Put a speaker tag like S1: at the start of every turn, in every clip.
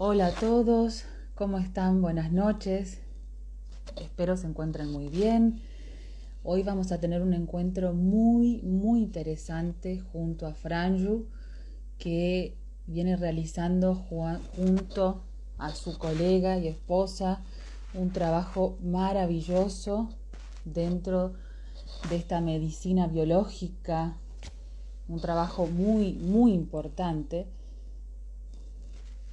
S1: Hola a todos, ¿cómo están? Buenas noches. Espero se encuentren muy bien. Hoy vamos a tener un encuentro muy interesante junto a Franju, que viene realizando junto a su colega y esposa un trabajo maravilloso dentro de esta medicina biológica, un trabajo muy importante.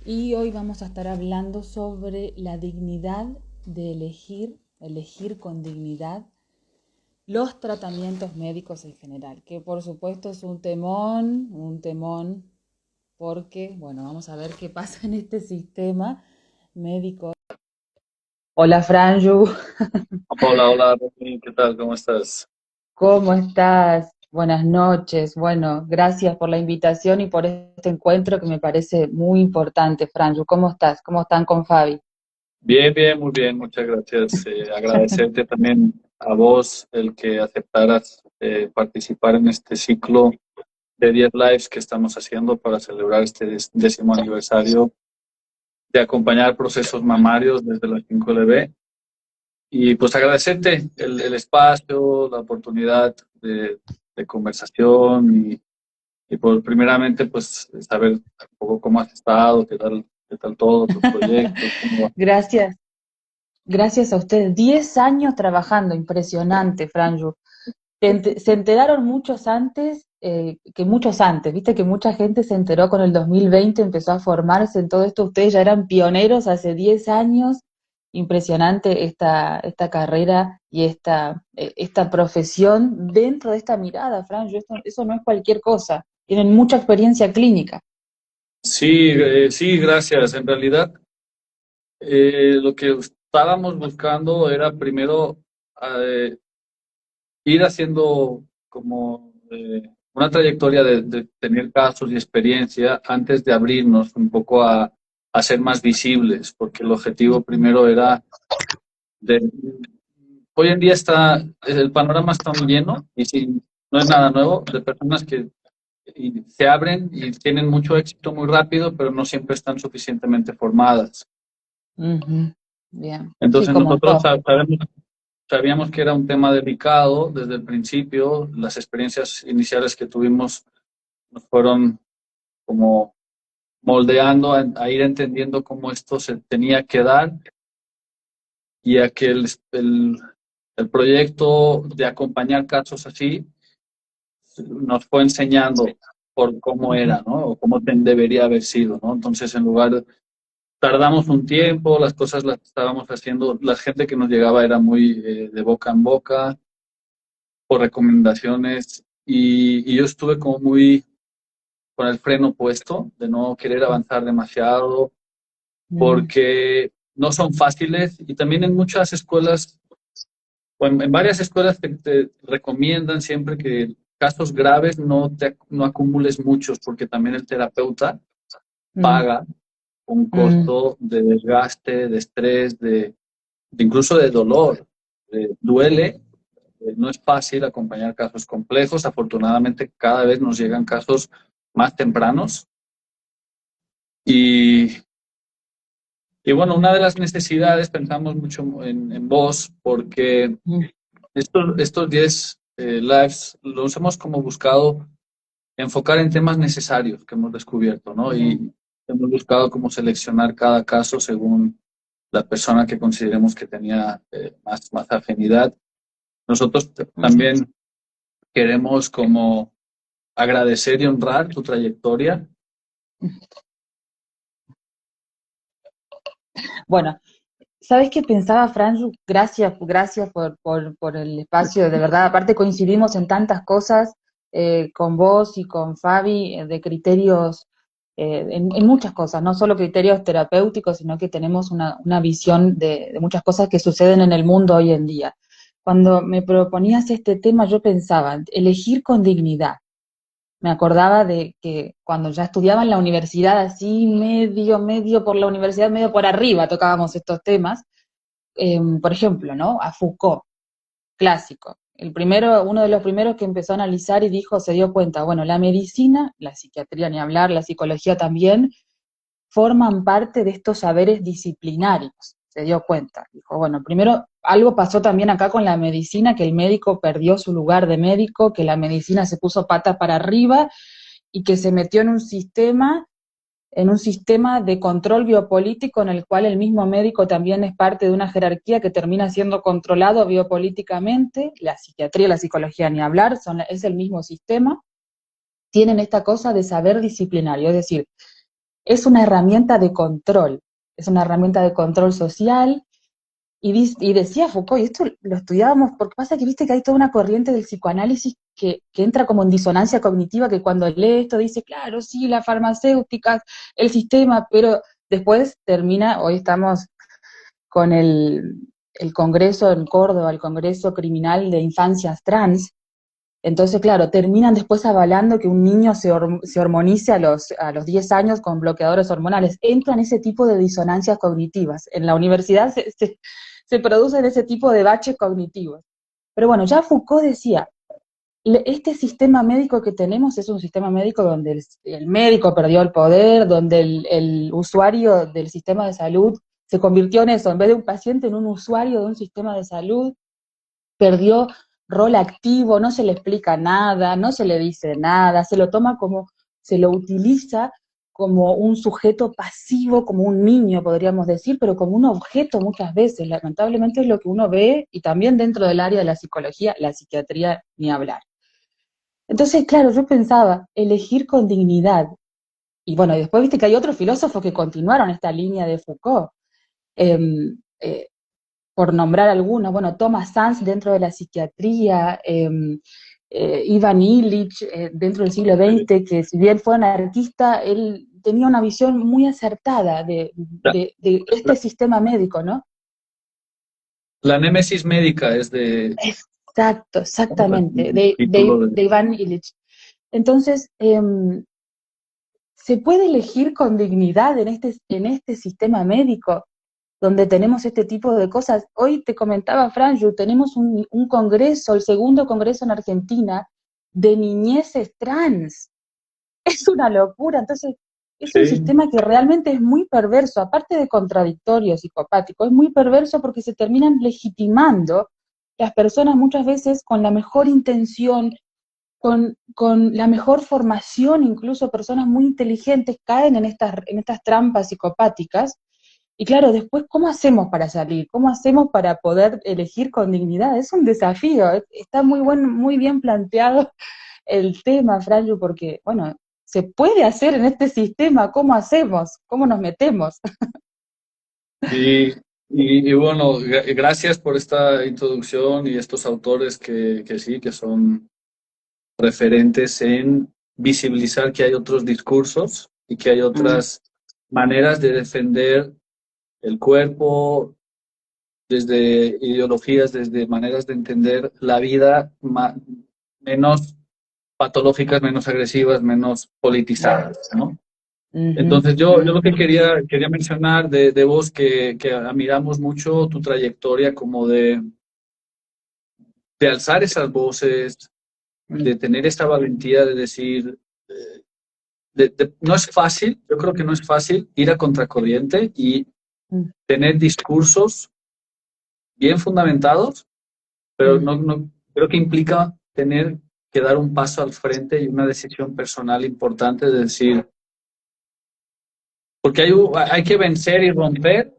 S1: Y hoy vamos a estar hablando sobre la dignidad de elegir con dignidad los tratamientos médicos en general, que por supuesto es un temón, porque, bueno, vamos a ver qué pasa en este sistema médico. Hola Franju,
S2: Hola, hola, Rosy, ¿qué tal? ¿Cómo estás?
S1: ¿cómo estás? Buenas noches. Bueno, gracias por la invitación y por este encuentro que me parece muy importante, Franju. ¿Cómo estás? ¿Cómo están con Fabi?
S2: Bien, bien, muy bien, muchas gracias. Agradecerte también a vos el que aceptaras participar en este ciclo de 10 lives que estamos haciendo para celebrar este 10º aniversario de acompañar procesos mamarios desde la 5LB. Y pues agradecerte el espacio, la oportunidad de conversación y pues primeramente pues saber un poco cómo has estado, qué tal todo, tus proyectos, cómo va.
S1: Gracias. Gracias a ustedes. 10 años trabajando, impresionante, Franju. Se enteraron muchos antes, que muchos antes, viste que mucha gente se enteró con el 2020, empezó a formarse en todo esto. Ustedes ya eran pioneros hace 10 años. Impresionante esta carrera y esta profesión dentro de esta mirada, Franju. Eso no es cualquier cosa. Tienen mucha experiencia clínica.
S2: Sí, sí, gracias. En realidad, lo que estábamos buscando era primero eh, ir haciendo como una trayectoria de tener casos y experiencia antes de abrirnos un poco a ser más visibles, porque el objetivo primero era de... Hoy en día el panorama está muy lleno y sí, no es nada nuevo, de personas que se abren y tienen mucho éxito muy rápido, pero no siempre están suficientemente formadas.
S1: Ujú. Bien. Sí,
S2: Entonces
S1: como
S2: nosotros
S1: todo.
S2: sabíamos que era un tema delicado desde el principio. Las experiencias iniciales que tuvimos nos fueron como moldeando a ir entendiendo cómo esto se tenía que dar y a que el proyecto de acompañar casos así nos fue enseñando por cómo
S1: Ujú.
S2: era, ¿no? O cómo debería haber sido, ¿no? Entonces, en lugar tardamos un tiempo, las cosas las estábamos haciendo, la gente que nos llegaba era muy de boca en boca, por recomendaciones, y yo estuve como muy con el freno puesto, de no querer avanzar demasiado,
S1: Mm,
S2: porque no son fáciles, y también en muchas escuelas, o en varias escuelas te recomiendan siempre que casos graves no acumules muchos, porque también el terapeuta
S1: mm,
S2: paga un
S1: mm.
S2: costo de desgaste, de estrés, incluso de dolor.
S1: Sí.
S2: Duele, no es fácil acompañar casos complejos. Afortunadamente, cada vez nos llegan casos más tempranos. Y, y bueno, una de las necesidades, pensamos mucho en vos, porque
S1: Mm,
S2: estos 10 lives los hemos como buscado enfocar en temas necesarios que hemos descubierto, ¿no?
S1: bien.
S2: Y hemos buscado cómo seleccionar cada caso según la persona que consideremos que tenía más afinidad. Nosotros
S1: Ujú.
S2: también queremos como agradecer y honrar tu trayectoria.
S1: Bueno, ¿sabes qué pensaba, Franju? Gracias por el espacio, de verdad. Aparte coincidimos en tantas cosas con vos y con Fabi, de criterios, en muchas cosas, no solo criterios terapéuticos, sino que tenemos una visión de muchas cosas que suceden en el mundo hoy en día. Cuando me proponías este tema, yo pensaba, elegir con dignidad. Me acordaba de que cuando ya estudiaba en la universidad, así medio por la universidad, medio por arriba tocábamos estos temas. Por ejemplo, ¿no? A Foucault, clásico. Uno de los primeros que empezó a analizar y dijo, se dio cuenta, bueno, la medicina, la psiquiatría ni hablar, la psicología también, forman parte de estos saberes disciplinarios. Se dio cuenta. Dijo, bueno, primero algo pasó también acá con la medicina, que el médico perdió su lugar de médico, que la medicina se puso pata para arriba y que se metió en un sistema de control biopolítico en el cual el mismo médico también es parte de una jerarquía que termina siendo controlado biopolíticamente. La psiquiatría y la psicología ni hablar, es el mismo sistema. Tienen esta cosa de saber disciplinario, es decir, es una herramienta de control, es una herramienta de control social. Y decía Foucault, y esto lo estudiábamos, porque pasa que viste que hay toda una corriente del psicoanálisis que entra como en disonancia cognitiva, que cuando lee esto dice, claro, sí, las farmacéuticas, el sistema, pero después termina, hoy estamos con el Congreso en Córdoba, el Congreso Criminal de Infancias Trans. Entonces, claro, terminan después avalando que un niño se hormonice a los 10 años con bloqueadores hormonales. Entran ese tipo de disonancias cognitivas. En la universidad se producen ese tipo de baches cognitivos. Pero bueno, ya Foucault decía, este sistema médico que tenemos es un sistema médico donde el médico perdió el poder, donde el usuario del sistema de salud se convirtió en eso, en vez de un paciente, en un usuario de un sistema de salud, perdió rol activo, no se le explica nada, no se le dice nada, se lo toma como, se lo utiliza como un sujeto pasivo, como un niño, podríamos decir, pero como un objeto muchas veces. Lamentablemente es lo que uno ve, y también dentro del área de la psicología, la psiquiatría, ni hablar. Entonces, claro, yo pensaba, elegir con dignidad. Y bueno, después viste que hay otros filósofos que continuaron esta línea de Foucault. Eh, eh, por nombrar algunos, bueno, Thomas Sanz dentro de la psiquiatría, Ivan Illich dentro del siglo XX, que si bien fue anarquista, él tenía una visión muy acertada de este sistema médico, ¿no?
S2: La némesis médica es de...
S1: Exacto,
S2: ¿Cómo es
S1: exactamente,
S2: el título de...
S1: de Ivan Illich. Entonces, ¿se puede elegir con dignidad en este sistema médico, donde tenemos este tipo de cosas? Hoy te comentaba, Franju, tenemos un congreso, el segundo congreso en Argentina, de niñeces trans. Es una locura. Entonces, es un
S2: Sí,
S1: sistema que realmente es muy perverso, aparte de contradictorio, psicopático, es muy perverso porque se terminan legitimando las personas muchas veces con la mejor intención, con la mejor formación, incluso personas muy inteligentes caen en estas trampas psicopáticas. Y claro, después, ¿cómo hacemos para salir? ¿Cómo hacemos para poder elegir con dignidad? Es un desafío. Está muy bien planteado el tema, Franju, porque, bueno, se puede hacer en este sistema. ¿Cómo hacemos? ¿Cómo nos metemos?
S2: y, y bueno, gracias por esta introducción y estos autores que sí, que son referentes en visibilizar que hay otros discursos y que hay
S1: Mm,
S2: otras maneras de defender el cuerpo, desde ideologías, desde maneras de entender la vida menos patológicas, menos agresivas, menos politizadas, ¿no?
S1: ujú,
S2: Entonces yo lo que
S1: ujú,
S2: quería mencionar de vos, que admiramos mucho tu trayectoria como de alzar esas voces,
S1: mm,
S2: de tener esta valentía de decir, no es fácil, yo creo que no es fácil ir a contracorriente y
S1: mm,
S2: tener discursos bien fundamentados, pero
S1: mm,
S2: no creo que implica tener que dar un paso al frente y una decisión personal importante de decir, porque hay que vencer y romper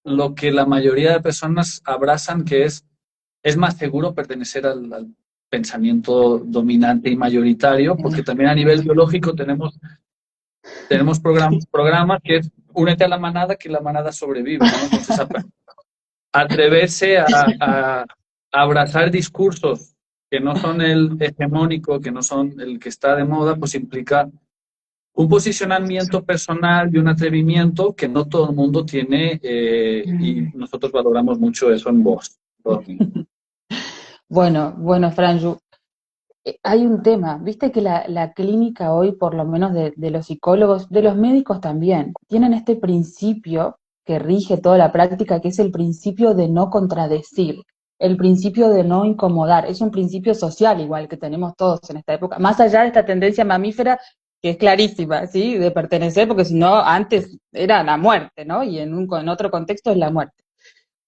S2: lo que la mayoría de personas abrazan, que es más seguro pertenecer al pensamiento dominante y mayoritario, porque también a nivel biológico tenemos programas que es únete a la manada, que la manada sobrevive, ¿no? Entonces, atreverse a abrazar discursos que no son el hegemónico, que no son el que está de moda, pues implica un posicionamiento personal y un atrevimiento que no todo el mundo tiene, y
S1: mm.
S2: nosotros valoramos mucho eso en vos.
S1: Bueno, Franju, hay un tema, viste que la clínica hoy, por lo menos de los psicólogos, de los médicos también, tienen este principio que rige toda la práctica, que es el principio de no contradecir, el principio de no incomodar. Es un principio social igual que tenemos todos en esta época, más allá de esta tendencia mamífera que es clarísima, ¿sí? De pertenecer, porque si no, antes era la muerte, ¿no? Y en otro contexto es la muerte.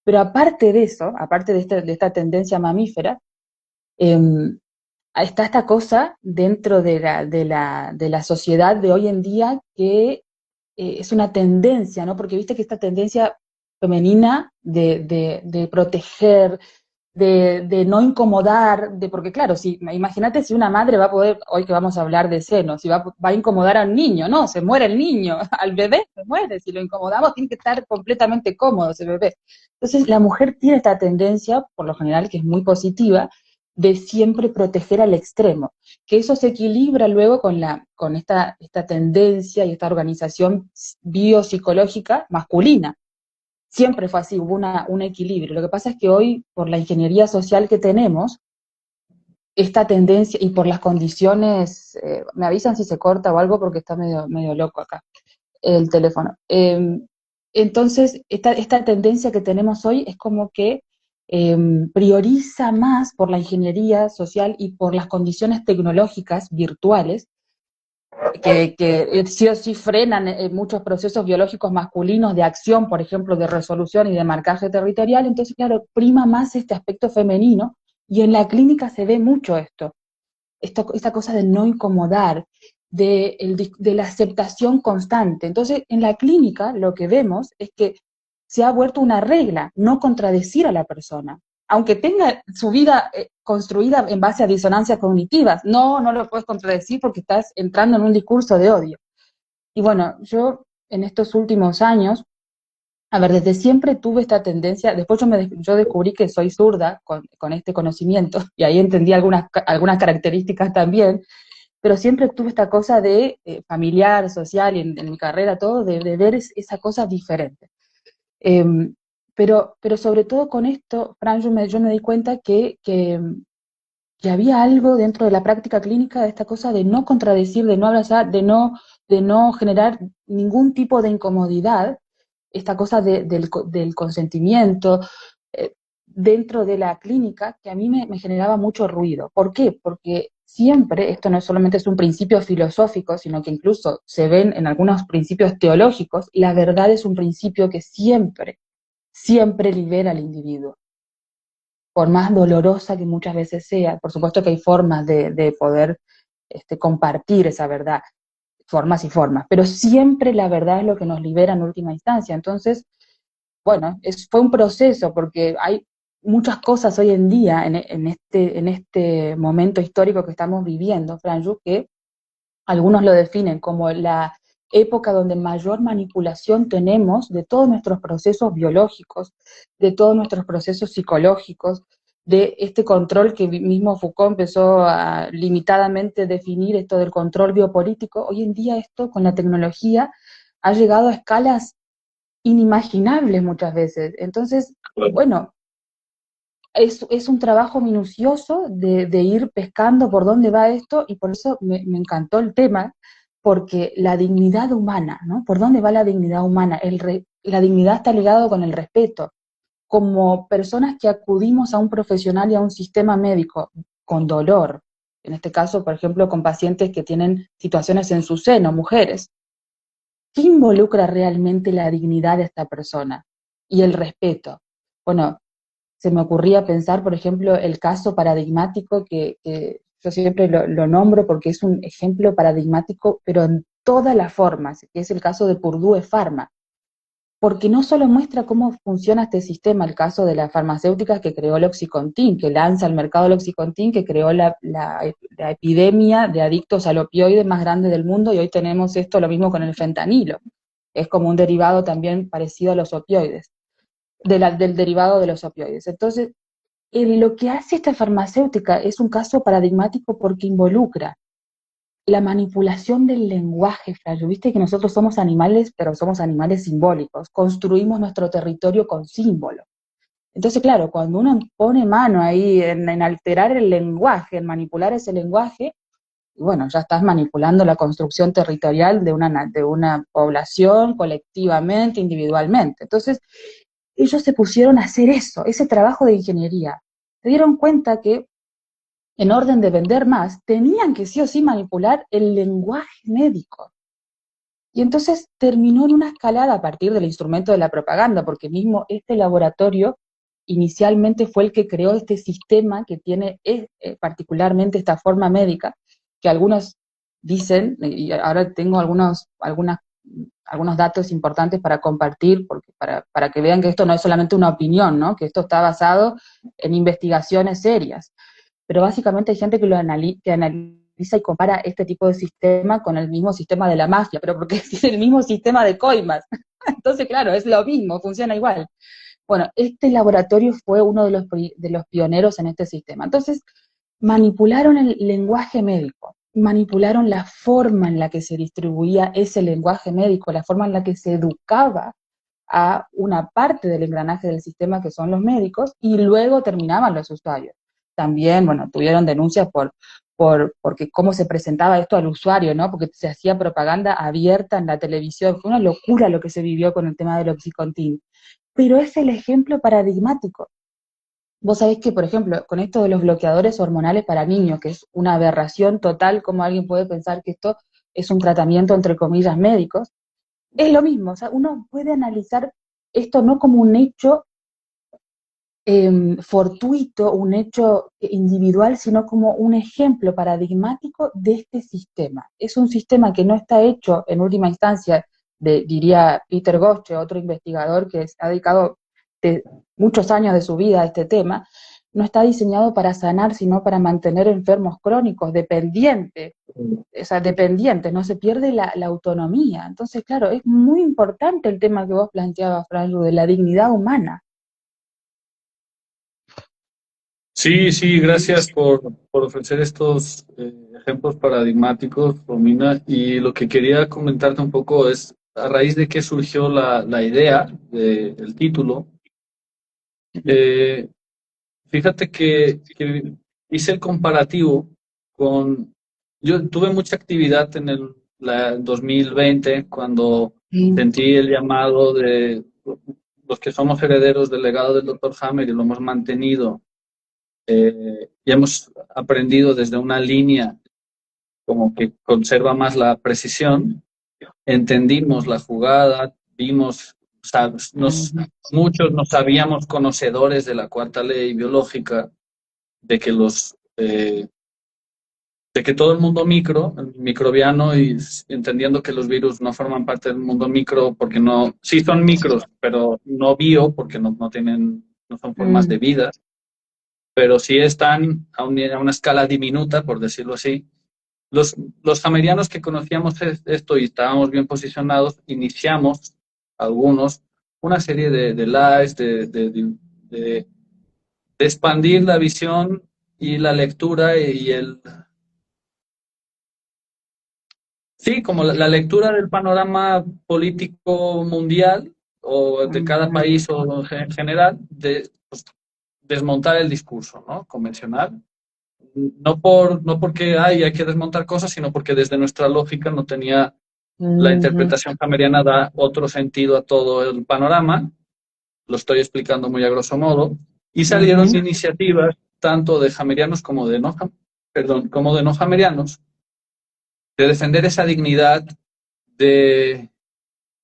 S1: Pero aparte de eso, aparte de esta tendencia mamífera, eh, está esta cosa dentro de la sociedad de hoy en día que es una tendencia, ¿no? Porque viste que esta tendencia femenina de proteger, de no incomodar, porque claro, si, imagínate si una madre va a poder, hoy que vamos a hablar de senos, si va a incomodar al niño, no, se muere el niño, al bebé se muere, si lo incomodamos tiene que estar completamente cómodo ese bebé. Entonces la mujer tiene esta tendencia, por lo general que es muy positiva, de siempre proteger al extremo, que eso se equilibra luego con esta tendencia y esta organización biopsicológica masculina. Siempre fue así, hubo un equilibrio. Lo que pasa es que hoy, por la ingeniería social que tenemos, esta tendencia, y por las condiciones, me avisan si se corta o algo porque está medio loco acá el teléfono. Entonces, esta tendencia que tenemos hoy es como que prioriza más por la ingeniería social y por las condiciones tecnológicas virtuales que sí o sí frenan muchos procesos biológicos masculinos de acción, por ejemplo, de resolución y de marcaje territorial. Entonces, claro, prima más este aspecto femenino, y en la clínica se ve mucho esta cosa de no incomodar, de la aceptación constante. Entonces, en la clínica lo que vemos es que se ha vuelto una regla, no contradecir a la persona, aunque tenga su vida construida en base a disonancias cognitivas. No lo puedes contradecir porque estás entrando en un discurso de odio. Y bueno, yo en estos últimos años, a ver, desde siempre tuve esta tendencia, después yo descubrí que soy zurda con este conocimiento, y ahí entendí algunas características también, pero siempre tuve esta cosa de familiar, social, y en mi carrera todo, de ver esa cosa diferente. Eh, pero sobre todo con esto, Fran, yo me di cuenta que había algo dentro de la práctica clínica de esta cosa de no contradecir, de no abrazar, de no generar ningún tipo de incomodidad, esta cosa del consentimiento dentro de la clínica, que a mí me generaba mucho ruido. ¿Por qué? Porque siempre, esto no solamente es un principio filosófico, sino que incluso se ven en algunos principios teológicos, la verdad es un principio que siempre libera al individuo, por más dolorosa que muchas veces sea. Por supuesto que hay formas de poder compartir esa verdad, formas y formas, pero siempre la verdad es lo que nos libera en última instancia. Entonces, bueno, fue un proceso, porque hay muchas cosas hoy en día, en este momento histórico que estamos viviendo, Franju, que algunos lo definen como la época donde mayor manipulación tenemos de todos nuestros procesos biológicos, de todos nuestros procesos psicológicos, de este control que mismo Foucault empezó a limitadamente definir, esto del control biopolítico. Hoy en día esto con la tecnología ha llegado a escalas inimaginables muchas veces. Entonces, bueno, es un trabajo minucioso de ir pescando por dónde va esto, y por eso me encantó el tema, porque la dignidad humana, ¿no? ¿Por dónde va la dignidad humana? La dignidad está ligado con el respeto. Como personas que acudimos a un profesional y a un sistema médico con dolor, en este caso, por ejemplo, con pacientes que tienen situaciones en su seno, mujeres, ¿qué involucra realmente la dignidad de esta persona? Y el respeto. Bueno, se me ocurría pensar, por ejemplo, el caso paradigmático que yo siempre lo nombro porque es un ejemplo paradigmático, pero en todas las formas, que es el caso de Purdue Pharma, porque no solo muestra cómo funciona este sistema, el caso de las farmacéuticas que creó el Oxycontin, que lanza al mercado el Oxycontin, que creó la epidemia de adictos al opioide más grande del mundo, y hoy tenemos esto lo mismo con el fentanilo, es como un derivado también parecido a los opioides, del derivado de los opioides. Entonces, lo que hace esta farmacéutica es un caso paradigmático porque involucra la manipulación del lenguaje, Flavio. Viste que nosotros somos animales, pero somos animales simbólicos. Construimos nuestro territorio con símbolos. Entonces, claro, cuando uno pone mano ahí en alterar el lenguaje, en manipular ese lenguaje, y bueno, ya estás manipulando la construcción territorial de una población colectivamente, individualmente. Entonces, ellos se pusieron a hacer eso, ese trabajo de ingeniería. Se dieron cuenta que en orden de vender más, tenían que sí o sí manipular el lenguaje médico. Y entonces terminó en una escalada a partir del instrumento de la propaganda, porque mismo este laboratorio inicialmente fue el que creó este sistema que tiene particularmente esta forma médica, que algunos dicen, y ahora tengo algunos datos importantes para compartir, porque para que vean que esto no es solamente una opinión, ¿no? Que esto está basado en investigaciones serias. Pero básicamente hay gente que analiza y compara este tipo de sistema con el mismo sistema de la mafia, pero porque es el mismo sistema de coimas. Entonces, claro, es lo mismo, funciona igual. Bueno, este laboratorio fue uno de los pioneros en este sistema. Entonces, manipularon el lenguaje médico, manipularon la forma en la que se distribuía ese lenguaje médico, la forma en la que se educaba a una parte del engranaje del sistema que son los médicos, y luego terminaban los usuarios. También, bueno, tuvieron denuncias porque cómo se presentaba esto al usuario, ¿no? Porque se hacía propaganda abierta en la televisión. Fue una locura lo que se vivió con el tema del Oxycontin. Pero es el ejemplo paradigmático. Vos sabés que, por ejemplo, con esto de los bloqueadores hormonales para niños, que es una aberración total, como alguien puede pensar que esto es un tratamiento, entre comillas, médicos, es lo mismo. O sea, uno puede analizar esto no como un hecho fortuito, un hecho individual, sino como un ejemplo paradigmático de este sistema. Es un sistema que no está hecho en última instancia, diría Peter Gosche, otro investigador que ha dedicado muchos años de su vida a este tema, no está diseñado para sanar, sino para mantener enfermos crónicos, dependientes, o sea, dependientes, no se pierde la autonomía. Entonces, claro, es muy importante el tema que vos planteabas, Franjo, de la dignidad humana.
S2: Sí, sí, gracias por ofrecer estos ejemplos paradigmáticos, Romina. Y lo que quería comentarte un poco es a raíz de qué surgió la idea del título. Eh, Fíjate que hice el comparativo con... Yo tuve mucha actividad en el 2020 cuando
S1: Mm.
S2: sentí el llamado de los que somos herederos del legado del doctor Hammer y lo hemos mantenido y hemos aprendido desde una línea como que conserva más la precisión, entendimos la jugada, vimos, muchos nos sabíamos conocedores de la cuarta ley biológica, de que de que todo el mundo microbiano, y entendiendo que los virus no forman parte del mundo micro, porque no, sí son micros, pero no bio, porque no tienen, no son formas de
S1: Mm.
S2: vida, pero sí están a una escala diminuta, por decirlo así. Los jamerianos que conocíamos esto y estábamos bien posicionados, iniciamos algunos una serie de lives, de expandir la visión y la lectura y el... Sí, como la lectura del panorama político mundial o de cada
S1: Ujú.
S2: país o en general, de pues, desmontar el discurso, ¿no? Convencional. No porque hay que desmontar cosas, sino porque desde nuestra lógica no tenía la
S1: Ujú.
S2: interpretación hameriana da otro sentido a todo el panorama, lo estoy explicando muy a grosso modo, y salieron
S1: Ujú.
S2: iniciativas tanto de hamerianos como de no, perdón, como de no hamerianos, de defender esa dignidad de,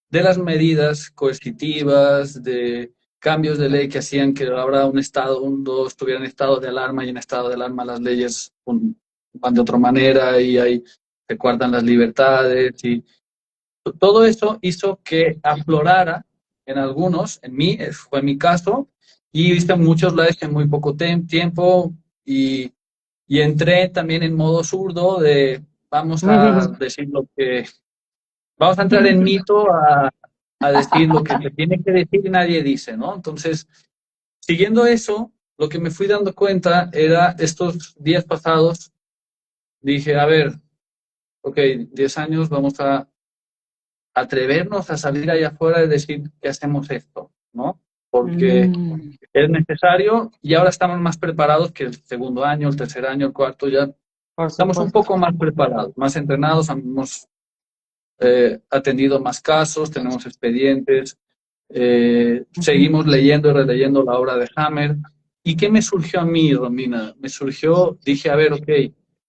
S2: de las medidas coercitivas, de cambios de ley que hacían que ahora un Estado, estuviera en estado de alarma y en estado de alarma las leyes van de otra manera y ahí se cuartan las libertades y todo eso hizo que aflorara en algunos, en mí, fue mi caso, y hice muchos lives en muy poco tiempo y entré también en modo zurdo de vamos a decir lo que, vamos a entrar en mito a decir lo que se tiene que decir y nadie dice, ¿no? Entonces, siguiendo eso, lo que me fui dando cuenta era estos días pasados, dije, a ver, ok, 10 años, vamos a atrevernos a salir allá afuera y decir que hacemos esto, ¿no? Porque
S1: Mm.
S2: es necesario y ahora estamos más preparados que el segundo año, el tercer año, el cuarto, ya
S1: Por
S2: estamos un
S1: supuesto.
S2: poco más preparados, más entrenados, hemos atendido más casos, tenemos expedientes, seguimos leyendo y releyendo la obra de Hammer ¿Y qué me surgió a mí, Romina? Me surgió, dije, a ver, ok,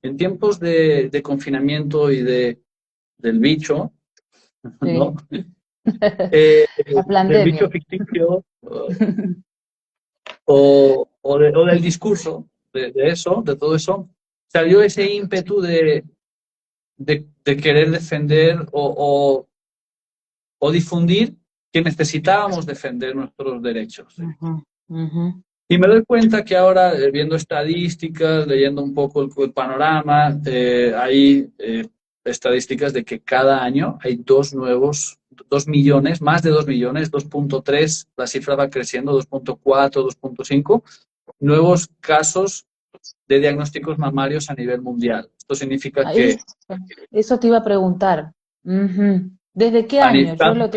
S2: en tiempos de confinamiento y del bicho, ¿no?
S1: Sí.
S2: Eh,
S1: La
S2: del bicho
S1: pandemia.
S2: ficticio o del discurso, de eso, de todo eso, salió ese ímpetu de querer defender o difundir que necesitábamos defender nuestros derechos.
S1: Ujú, ujú.
S2: Y me doy cuenta que ahora, viendo estadísticas, leyendo un poco el panorama, hay estadísticas de que cada año hay 2 millones, más de 2 millones, 2,3, la cifra va creciendo, 2,4, 2,5, nuevos casos de diagnósticos mamarios a nivel mundial. Esto significa
S1: Ahí,
S2: que
S1: eso te iba a preguntar. Ujú. ¿Desde qué
S2: a
S1: año?
S2: nivel,
S1: Yo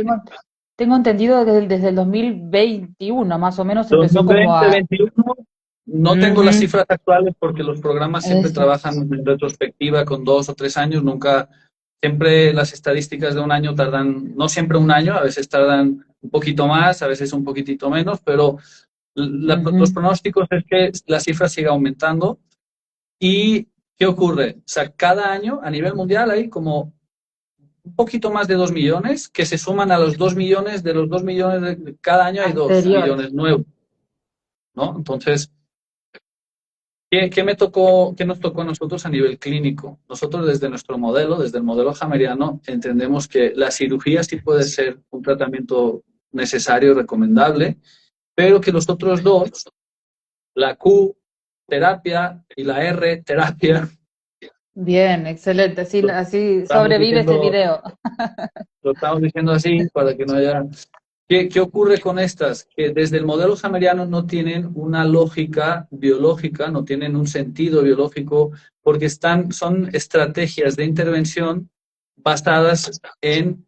S1: tengo entendido desde el 2021, más o menos empezó como
S2: 2020,
S1: a...
S2: 21, no tengo las
S1: Ujú.
S2: cifras actuales porque los programas siempre
S1: Eso.
S2: trabajan en retrospectiva con 2 o 3 años, nunca, siempre las estadísticas de un año tardan, no siempre un año, a veces tardan un poquito más, a veces un poquitito menos, pero los
S1: Ujú.
S2: pronósticos es que la cifra siga aumentando. ¿Y qué ocurre? O sea, cada año a nivel mundial hay como un poquito más de 2 millones que se suman a los 2 millones, de los 2 millones de cada año hay 2
S1: Anteriores.
S2: millones nuevos, ¿no? Entonces, ¿qué me tocó, qué nos tocó a nosotros a nivel clínico? Nosotros desde nuestro modelo, desde el modelo hameriano, entendemos que la cirugía sí puede ser un tratamiento necesario y recomendable, pero que los otros dos, la Q terapia y la R terapia,
S1: Bien, excelente. Así,
S2: lo
S1: así
S2: estamos
S1: sobrevive ese
S2: diciendo,
S1: video.
S2: lo estamos diciendo así para que no haya... ¿Qué ocurre con estas? Que desde el modelo hameriano no tienen una lógica biológica, no tienen un sentido biológico, porque son estrategias de intervención basadas en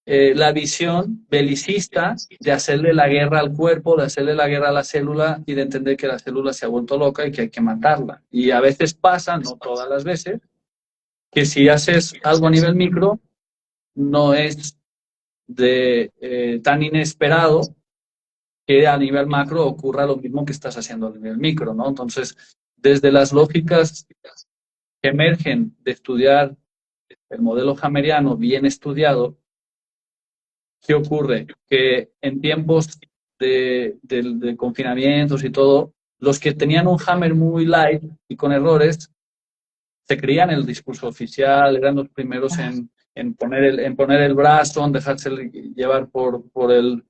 S2: la visión belicista de hacerle la guerra al cuerpo, de hacerle la guerra a la célula y de entender que la célula se ha vuelto loca y que hay que matarla. Y a veces pasa, no todas las veces, que si haces algo a nivel micro, no es tan inesperado que a nivel macro ocurra lo mismo que estás haciendo a nivel micro, ¿no? Entonces, desde las lógicas que emergen de estudiar el modelo hameriano bien estudiado, ¿qué ocurre? Que en tiempos de confinamientos y todo, los que tenían un hammer muy light y con errores, se creían el discurso oficial, eran los primeros
S1: Ah,
S2: en poner el brazo, en dejarse llevar por el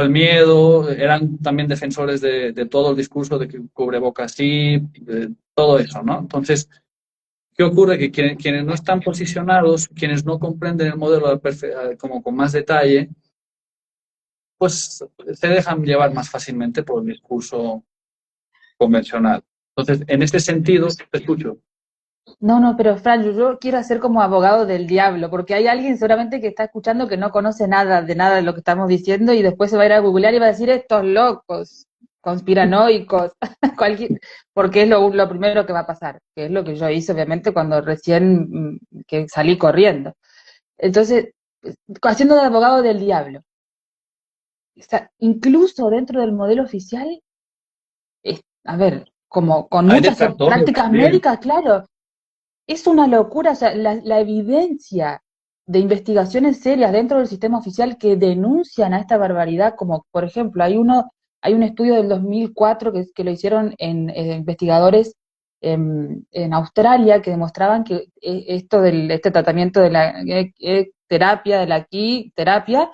S2: miedo, eran también defensores de todo el discurso de que cubrebocas sí, de todo eso, ¿no? Entonces, ¿qué ocurre? Que quienes no están posicionados, quienes no comprenden el modelo como con más detalle, pues se dejan llevar más fácilmente por el discurso convencional. Entonces, en este sentido, te escucho.
S1: no, no, pero Fran, yo quiero hacer como abogado del diablo, porque hay alguien seguramente que está escuchando que no conoce nada de lo que estamos diciendo y después se va a ir a googlear y va a decir estos locos, conspiranoicos, cualquier, porque es lo primero que va a pasar, que es lo que yo hice obviamente cuando recién que salí corriendo. Entonces, haciendo de abogado del diablo, o sea, incluso dentro del modelo oficial, a ver, como con
S2: Hay
S1: muchas
S2: detractores
S1: prácticas
S2: también.
S1: médicas, claro, es una locura, o sea, la evidencia de investigaciones serias dentro del sistema oficial que denuncian a esta barbaridad, como por ejemplo, hay un estudio del 2004 que lo hicieron investigadores en Australia que demostraban que este tratamiento de la terapia, de la terapia,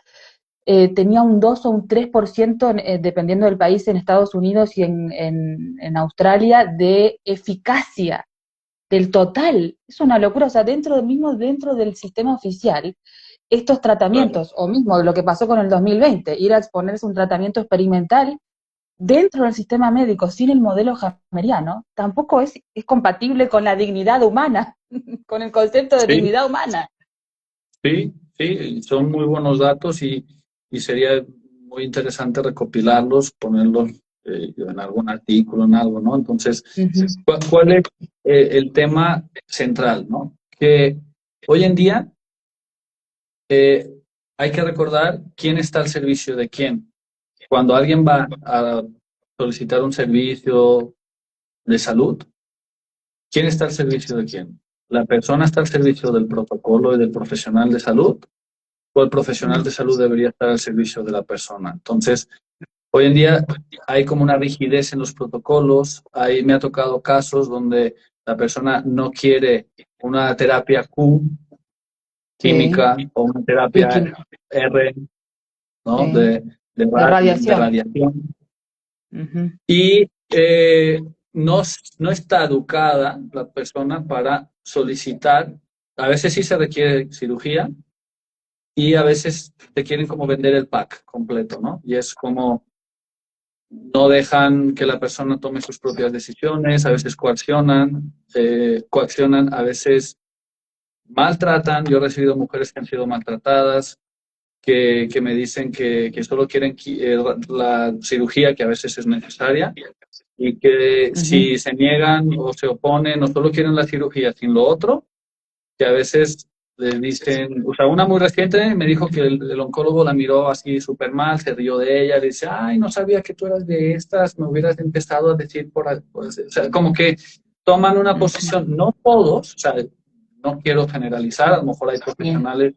S1: tenía un 2 o un 3%, dependiendo del país, en Estados Unidos y en Australia, de eficacia del total. Es una locura, o sea, dentro del sistema oficial, estos
S2: Claro.
S1: tratamientos, o mismo lo que pasó con el 2020, ir a exponerse a un tratamiento experimental dentro del sistema médico sin el modelo hameriano, tampoco es compatible con la dignidad humana, con el concepto de
S2: Sí,
S1: dignidad humana.
S2: sí, sí, son muy buenos datos y sería muy interesante recopilarlos, ponerlos en algún artículo, en algo, ¿no? Entonces,
S1: Ujú.
S2: ¿cuál es el tema central, ¿no? Que hoy en día eh, hay que recordar quién está al servicio de quién. Cuando alguien va solicitar un servicio de salud, ¿quién está al servicio de quién? ¿La persona está al servicio del protocolo y del profesional de salud? ¿O el profesional de salud debería estar al servicio de la persona? Entonces, hoy en día hay como una rigidez en los protocolos. Ahí me ha tocado casos donde la persona no quiere una terapia Q
S1: Sí,
S2: química o una
S1: sí,
S2: terapia R, ¿no?
S1: sí. De
S2: De
S1: radiación.
S2: radiación.
S1: Ujú.
S2: Y no, no está educada la persona para solicitar. A veces sí se requiere cirugía y a veces te quieren como vender el pack completo, ¿no? Y es como no dejan que la persona tome sus propias decisiones, a veces coaccionan, a veces maltratan. Yo he recibido mujeres que han sido maltratadas, que me dicen que solo quieren la cirugía, que a veces es necesaria, y que
S1: Ujú.
S2: si se niegan o se oponen o solo quieren la cirugía sin lo otro, que a veces le dicen, o sea, una muy reciente me dijo que el oncólogo la miró así súper mal, se rió de ella, le dice, ay, no sabía que tú eras de estas, me hubieras empezado a decir pues, o sea, como que toman una
S1: Ujú.
S2: posición, no todos, o sea, no quiero generalizar, a lo mejor hay
S1: Sí,
S2: profesionales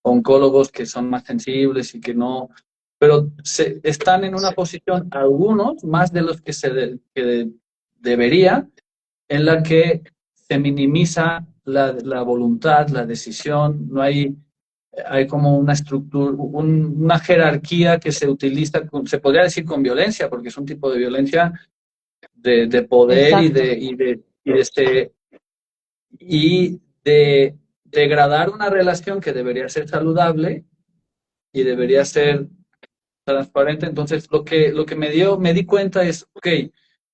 S2: oncólogos que son más sensibles y que no, pero están en una posición, algunos, más de los que debería, en la que se minimiza la voluntad, la decisión, no hay, hay como una estructura, una jerarquía que se utiliza, se podría decir con violencia, porque es un tipo de violencia de poder
S1: exacto.
S2: y de degradar una relación que debería ser saludable y debería ser transparente. Entonces, lo que me di cuenta es, ok,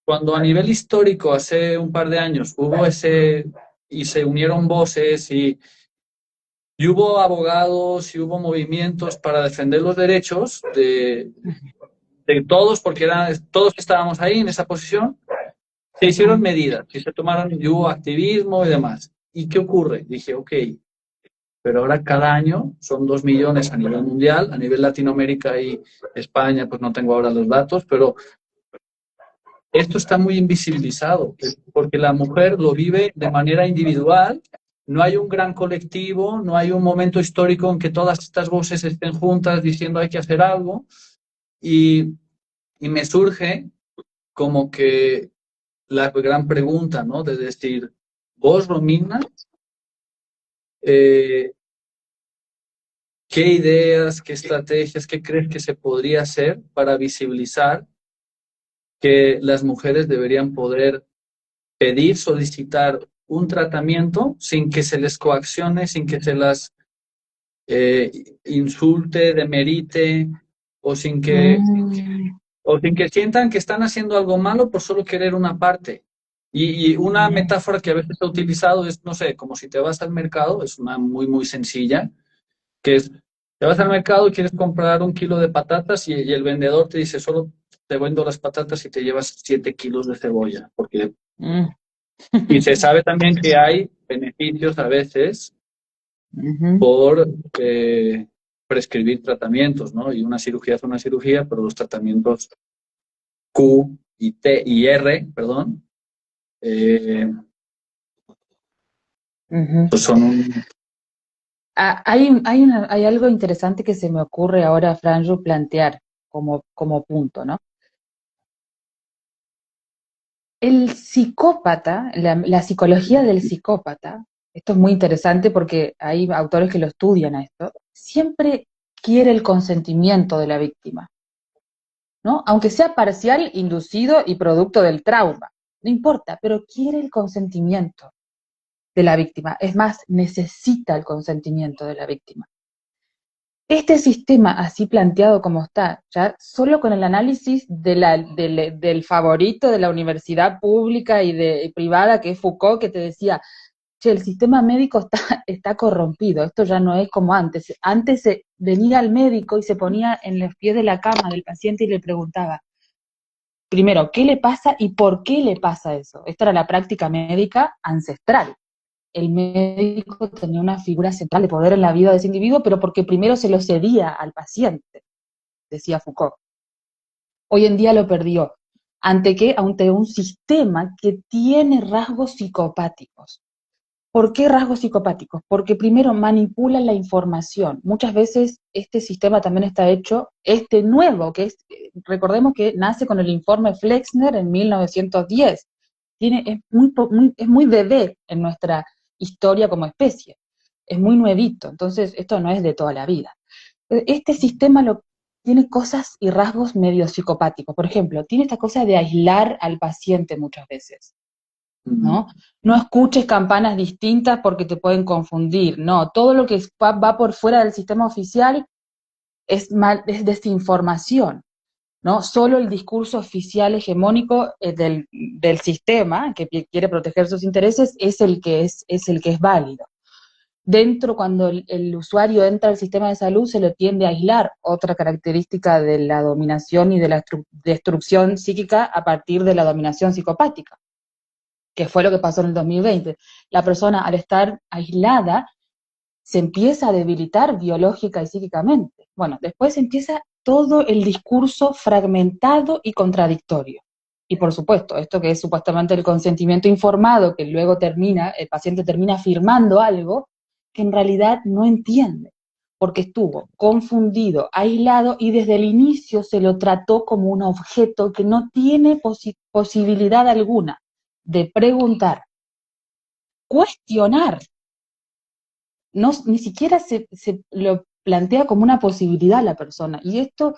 S2: cuando a nivel histórico, hace un par de años, hubo y se unieron voces y hubo abogados y hubo movimientos para defender los derechos de todos, porque todos estábamos ahí en esa posición, se hicieron
S1: Ujú.
S2: medidas y se tomaron, y hubo activismo y demás. ¿Y qué ocurre? Dije, ok, pero ahora cada año son 2 millones a nivel mundial, a nivel Latinoamérica y España, pues no tengo ahora los datos, pero esto está muy invisibilizado, porque la mujer lo vive de manera individual, no hay un gran colectivo, no hay un momento histórico en que todas estas voces estén juntas diciendo hay que hacer algo, y, y me surge como que la gran pregunta, ¿no? De decir, vos, Romina, eh, ¿qué ideas, qué estrategias, qué crees que se podría hacer para visibilizar que las mujeres deberían poder pedir, solicitar un tratamiento sin que se les coaccione, sin que se las eh, insulte, demerite o sin que,
S1: Mm,
S2: o sin que sientan que están haciendo algo malo por solo querer una parte? Y una
S1: mm,
S2: metáfora que a veces he utilizado es, no sé, como si te vas al mercado, es una muy, muy sencilla, que es, te vas al mercado y quieres comprar 1 kilo de patatas y el vendedor te dice, solo te vendo las patatas y te llevas 7 kilos de cebolla, porque
S1: mm.
S2: y se sabe también que hay beneficios a veces
S1: Ujú.
S2: por prescribir tratamientos, ¿no? Y una cirugía es una cirugía, pero los tratamientos Q y T y R, perdón, eh,
S1: Ujú.
S2: pues son un...
S1: Hay algo interesante que se me ocurre ahora, Franjo, plantear como punto, ¿no? El psicópata, la psicología del psicópata, esto es muy interesante porque hay autores que lo estudian a esto, siempre quiere el consentimiento de la víctima, ¿no? Aunque sea parcial, inducido y producto del trauma, no importa, pero quiere el consentimiento de la víctima. Es más, necesita el consentimiento de la víctima. Este sistema así planteado como está, ya solo con el análisis del favorito de la universidad pública y privada, que es Foucault, que te decía, che, el sistema médico está corrompido, esto ya no es como antes. Antes se venía al médico y se ponía en los pies de la cama del paciente y le preguntaba, primero, ¿qué le pasa y por qué le pasa eso? Esta era la práctica médica ancestral. El médico tenía una figura central de poder en la vida de ese individuo, pero porque primero se lo cedía al paciente, decía Foucault. Hoy en día lo perdió. ¿Ante qué? Ante un sistema que tiene rasgos psicopáticos. ¿Por qué rasgos psicopáticos? Porque primero manipula la información. Muchas veces este sistema también está hecho, este nuevo, que es, recordemos que nace con el informe Flexner en 1910. Es muy bebé en nuestra historia como especie. Es muy nuevito, entonces esto no es de toda la vida. Este sistema tiene cosas y rasgos medio psicopáticos. Por ejemplo, tiene esta cosa de aislar al paciente muchas veces.
S2: Mm.
S1: ¿No? No escuches campanas distintas porque te pueden confundir, no, todo lo que va por fuera del sistema oficial es desinformación, ¿no? Solo el discurso oficial hegemónico del sistema que quiere proteger sus intereses es el que es válido. Dentro, cuando el usuario entra al sistema de salud, se lo tiende a aislar, otra característica de la dominación y de la destrucción psíquica a partir de la dominación psicopática, que fue lo que pasó en el 2020. La persona, al estar aislada, se empieza a debilitar biológica y psíquicamente. Bueno, después empieza todo el discurso fragmentado y contradictorio. Y por supuesto, esto que es supuestamente el consentimiento informado, que luego el paciente termina firmando algo que en realidad no entiende, porque estuvo confundido, aislado y desde el inicio se lo trató como un objeto que no tiene posibilidad alguna de preguntar, cuestionar, no, ni siquiera se lo plantea como una posibilidad a la persona. Y esto,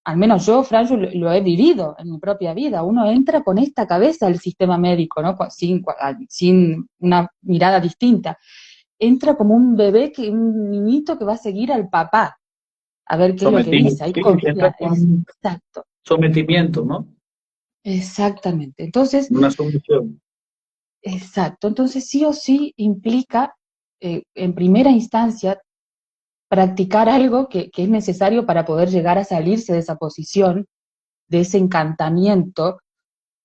S1: al menos yo, Franjo, lo he vivido en mi propia vida. Uno entra con esta cabeza al sistema médico, ¿no? Sin una mirada distinta. Entra como un bebé, un niñito que va a seguir al papá, a ver qué es lo que dice.
S2: Sometimiento,
S1: Ahí
S2: sí, entra
S1: confía.
S2: con
S1: Exacto,
S2: sometimiento, ¿no?
S1: exactamente. Entonces,
S2: Una sumisión.
S1: exacto. Entonces, sí o sí implica, en primera instancia, practicar algo que es necesario para poder llegar a salirse de esa posición, de ese encantamiento,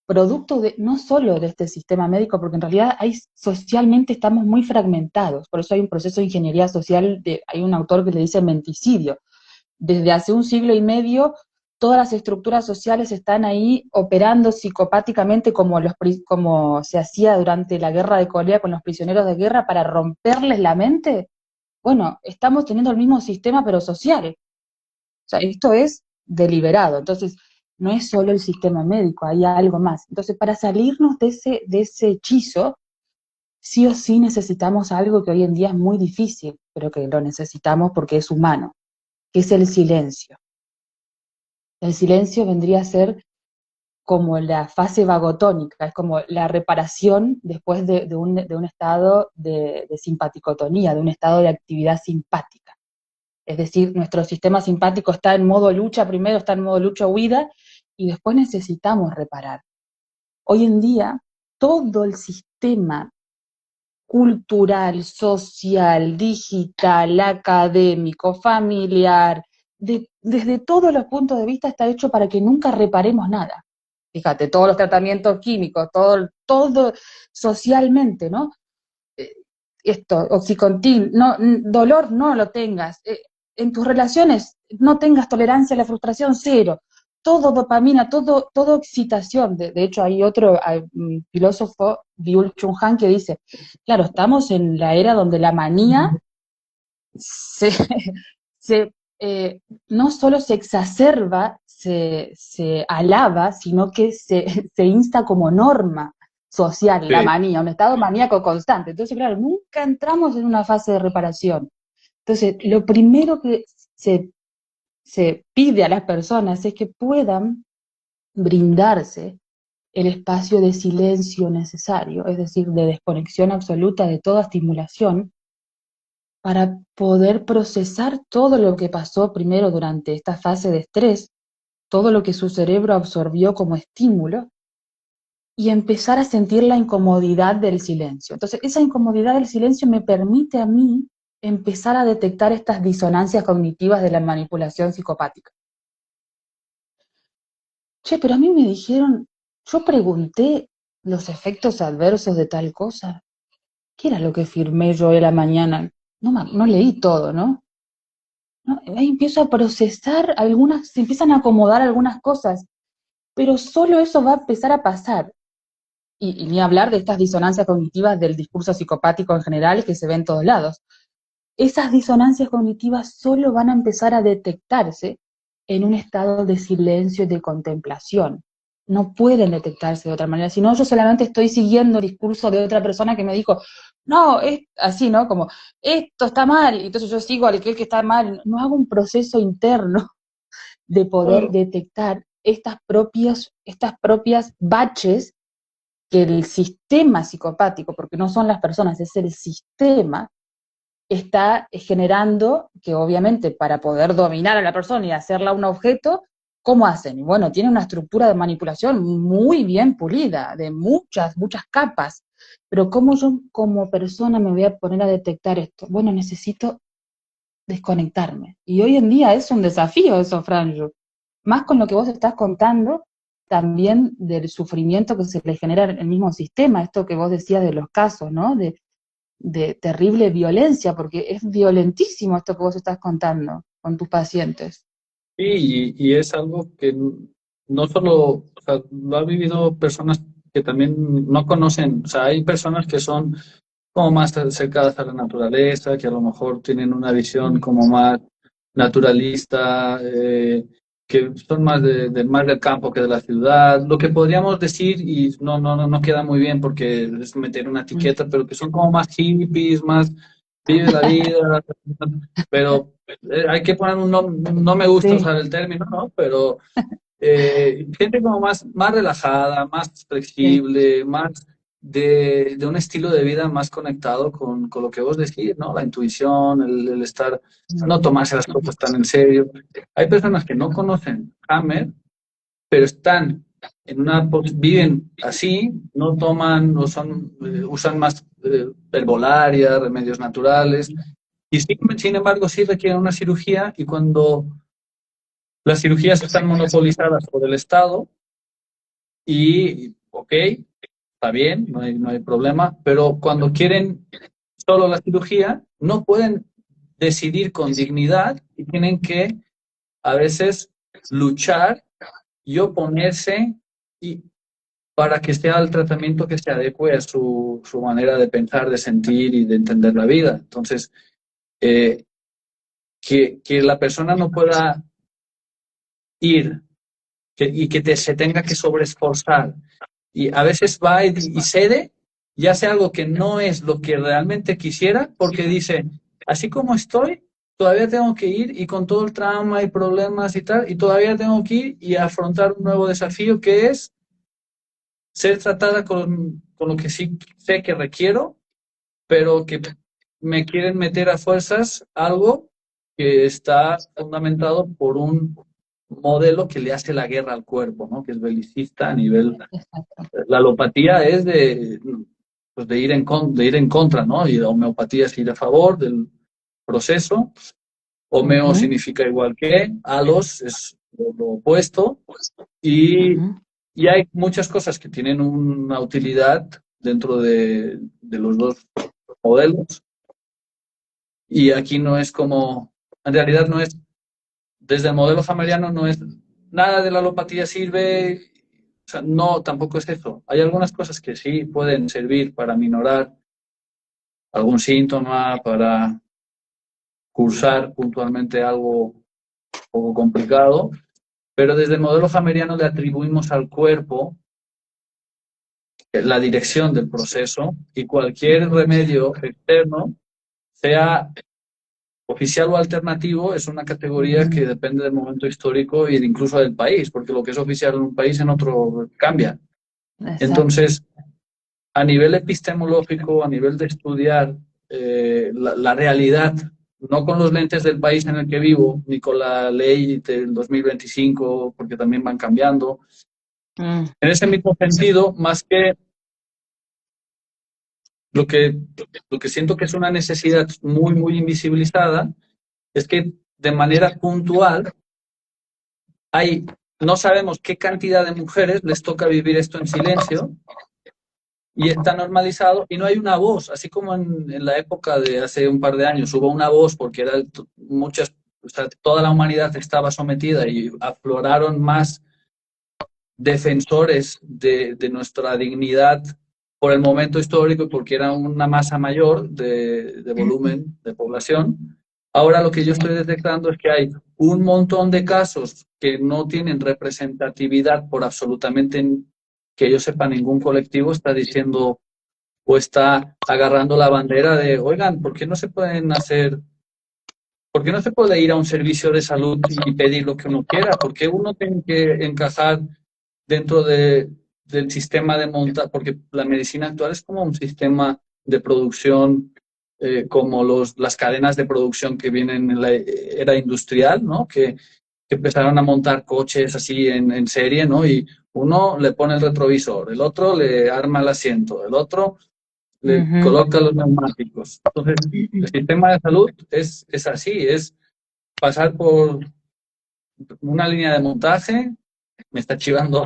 S1: producto de no solo de este sistema médico, porque en realidad socialmente estamos muy fragmentados, por eso hay un proceso de ingeniería social, hay un autor que le dice menticidio. Desde hace un siglo y medio, todas las estructuras sociales están ahí operando psicopáticamente como se hacía durante la guerra de Corea con los prisioneros de guerra para romperles la mente. Bueno, estamos teniendo el mismo sistema pero social. O sea, esto es deliberado. Entonces, no es solo el sistema médico, hay algo más. Entonces, para salirnos de ese hechizo, sí o sí necesitamos algo que hoy en día es muy difícil, pero que lo necesitamos porque es humano, que es el silencio. El silencio vendría a ser como la fase vagotónica, es como la reparación después de un estado de simpaticotonía, de un estado de actividad simpática. Es decir, nuestro sistema simpático está en modo lucha primero, está en modo lucha-huida, y después necesitamos reparar. Hoy en día, todo el sistema cultural, social, digital, académico, familiar, desde todos los puntos de vista está hecho para que nunca reparemos nada. Fíjate, todos los tratamientos químicos, todo socialmente, ¿no? Eh, Esto, Oxycontin, no, dolor no lo tengas. En tus relaciones no tengas tolerancia a la frustración, cero. Todo dopamina, todo excitación. De hecho, hay un filósofo, Byung Chul Han, que dice, claro, estamos en la era donde la manía se, se no solo se exacerba, se alaba, sino que se insta como norma social, la
S2: Sí.
S1: manía, un estado maníaco constante. Entonces, claro, nunca entramos en una fase de reparación. Entonces, lo primero que se, se pide a las personas es que puedan brindarse el espacio de silencio necesario, es decir, de desconexión absoluta de toda estimulación, para poder procesar todo lo que pasó primero durante esta fase de estrés, todo lo que su cerebro absorbió como estímulo, y empezar a sentir la incomodidad del silencio. Entonces, esa incomodidad del silencio me permite a mí empezar a detectar estas disonancias cognitivas de la manipulación psicopática. Che, pero a mí me dijeron, yo pregunté los efectos adversos de tal cosa. ¿Qué era lo que firmé yo hoy a la mañana? No leí todo, ¿no? ¿no? Ahí empiezo a procesar algunas, se empiezan a acomodar algunas cosas, pero solo eso va a empezar a pasar. Y ni hablar de estas disonancias cognitivas del discurso psicopático en general que se ve en todos lados. Esas disonancias cognitivas solo van a empezar a detectarse en un estado de silencio y de contemplación. No pueden detectarse de otra manera, si no yo solamente estoy siguiendo el discurso de otra persona que me dijo, no, es así, ¿no? Como, esto está mal, y entonces yo sigo al que está mal, no hago un proceso interno de poder
S2: Claro.
S1: detectar estas propias baches que el sistema psicopático, porque no son las personas, es el sistema, está generando que obviamente para poder dominar a la persona y hacerla un objeto, ¿cómo hacen? Y bueno, tiene una estructura de manipulación muy bien pulida, de muchas, muchas capas. Pero ¿cómo yo como persona me voy a poner a detectar esto? Bueno, necesito desconectarme. Y hoy en día es un desafío eso, Franjo. Más con lo que vos estás contando, también del sufrimiento que se le genera en el mismo sistema, esto que vos decías de los casos, ¿no? De terrible violencia, porque es violentísimo esto que vos estás contando con tus pacientes.
S2: Y es algo que no solo, o sea, lo ha vivido personas que también no conocen, o sea, hay personas que son como más cercanas a la naturaleza, que a lo mejor tienen una visión
S1: Mm.
S2: como más naturalista, que son más más del campo que de la ciudad. Lo que podríamos decir, y no queda muy bien porque es meter una
S1: Mm.
S2: etiqueta, pero que son como más hippies, más vive la vida, pero hay que poner un nombre, no me gusta
S1: Sí.
S2: usar el término, ¿no? Pero gente como más relajada, más
S1: Sí.
S2: flexible, más de un estilo de vida más conectado con lo que vos decís, ¿no? La intuición, el estar,
S1: Mm.
S2: no tomarse las cosas tan en serio. Hay personas que no conocen Hammer, pero están en viven así, no toman, no son, usan más herbolaria, remedios naturales, y sin embargo sí requieren una cirugía, y cuando las cirugías están monopolizadas por el Estado, y, ok, está bien, no hay problema, pero cuando quieren solo la cirugía, no pueden decidir con dignidad y tienen que a veces luchar y oponerse y para que sea el tratamiento que se adecue a su manera de pensar, de sentir y de entender la vida. Entonces, eh, que la persona no pueda ir se tenga que sobreesforzar y a veces va y cede y hace algo que no es lo que realmente quisiera porque dice, así como estoy, todavía tengo que ir y con todo el trauma y problemas y tal, y todavía tengo que ir y afrontar un nuevo desafío que es ser tratada con lo que sí sé que requiero, pero que me quieren meter a fuerzas algo que está fundamentado por un modelo que le hace la guerra al cuerpo, ¿no? Que es belicista a nivel.
S1: Exacto.
S2: La alopatía es pues de ir en contra, ¿no? Y la homeopatía es ir a favor del proceso. Homeo
S1: Ujú.
S2: significa igual que, alos es lo opuesto, y,
S1: Ujú.
S2: y hay muchas cosas que tienen una utilidad dentro de los dos modelos, y aquí no es como, en realidad no es, desde el modelo hameriano no es, nada de la alopatía sirve, o sea, no, tampoco es eso. Hay algunas cosas que sí pueden servir para minorar algún síntoma, para cursar puntualmente algo poco complicado, pero desde el modelo hameriano le atribuimos al cuerpo la dirección del proceso y cualquier remedio externo, sea oficial o alternativo, es una categoría que depende del momento histórico e incluso del país, porque lo que es oficial en un país en otro cambia.
S1: Exacto.
S2: Entonces, a nivel epistemológico, a nivel de estudiar la realidad, no con los lentes del país en el que vivo, ni con la ley del 2025, porque también van cambiando.
S1: Mm.
S2: En ese mismo sentido, más que lo que, lo que siento que es una necesidad muy invisibilizada, es que de manera puntual hay, no sabemos qué cantidad de mujeres les toca vivir esto en silencio, y está normalizado y no hay una voz, así como en la época de hace un par de años hubo una voz porque muchas o sea, toda la humanidad estaba sometida y afloraron más defensores de nuestra dignidad por el momento histórico y porque era una masa mayor de volumen de población. Ahora lo que yo estoy detectando es que hay un montón de casos que no tienen representatividad por absolutamente que yo sepa ningún colectivo está diciendo o está agarrando la bandera de, oigan, ¿por qué no se pueden hacer, por qué no se puede ir a un servicio de salud y pedir lo que uno quiera? ¿Por qué uno tiene que encajar dentro del sistema de monta? Porque la medicina actual es como un sistema de producción, como las cadenas de producción que vienen en la era industrial, ¿no? Que empezaron a montar coches así en serie, ¿no? Y uno le pone el retrovisor, el otro le arma el asiento, el otro le
S1: Ujú.
S2: coloca los neumáticos. Entonces, el sistema de salud es así, es pasar por una línea de montaje, me está chivando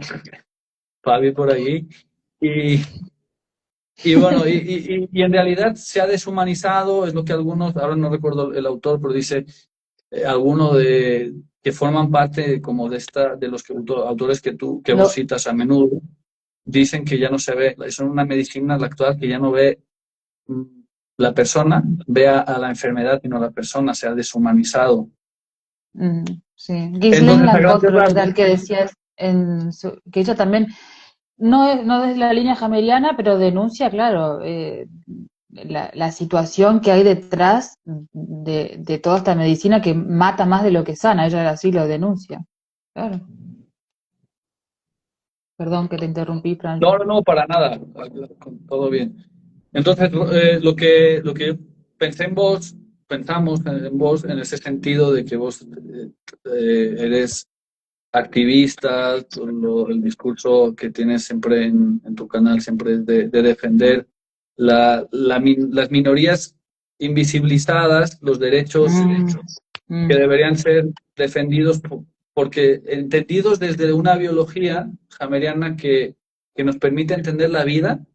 S2: Fabi por ahí, y, y bueno, y en realidad se ha deshumanizado, es lo que algunos, ahora no recuerdo el autor, pero dice, alguno de que forman parte como de de los autores que vos
S1: Lo,
S2: citas a menudo, dicen que ya no se ve, es una medicina la actual que ya no ve mm, la persona, ve a la enfermedad y no la persona, se ha deshumanizado.
S1: sí. Ghislaine
S2: Entonces, a
S1: Lacoste,
S2: grandes
S1: creo que era
S2: rasgos,
S1: el que decía que ella también, no desde la línea hameriana, pero denuncia, claro, la situación que hay detrás de toda esta medicina que mata más de lo que sana. Ella así lo denuncia. Claro. Perdón que te interrumpí, Franjo.
S2: no, no, no, para nada, todo bien. Entonces, lo que pensé en vos, pensamos en vos en ese sentido de que vos eres activista, el discurso que tienes siempre en tu canal siempre es de defender las minorías invisibilizadas, los derechos
S1: Mm,
S2: que
S1: mm,
S2: deberían ser defendidos porque entendidos desde una biología hameriana que nos permite entender la vida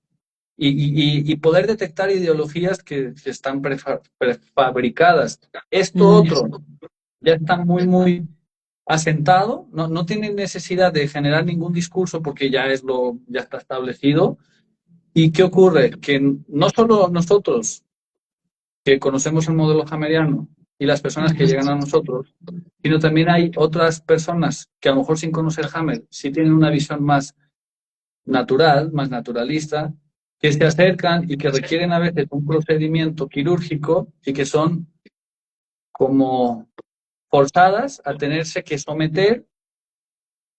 S2: y poder detectar ideologías que están prefabricadas. Esto
S1: mm,
S2: otro ya está muy, muy asentado, no tiene necesidad de generar ningún discurso porque ya está establecido. ¿Y qué ocurre? Que no solo nosotros que conocemos el modelo hameriano y las personas que llegan a nosotros, sino también hay otras personas que a lo mejor sin conocer Hammer sí tienen una visión más natural, más naturalista, que se acercan y que requieren a veces un procedimiento quirúrgico y que son como forzadas a tenerse que someter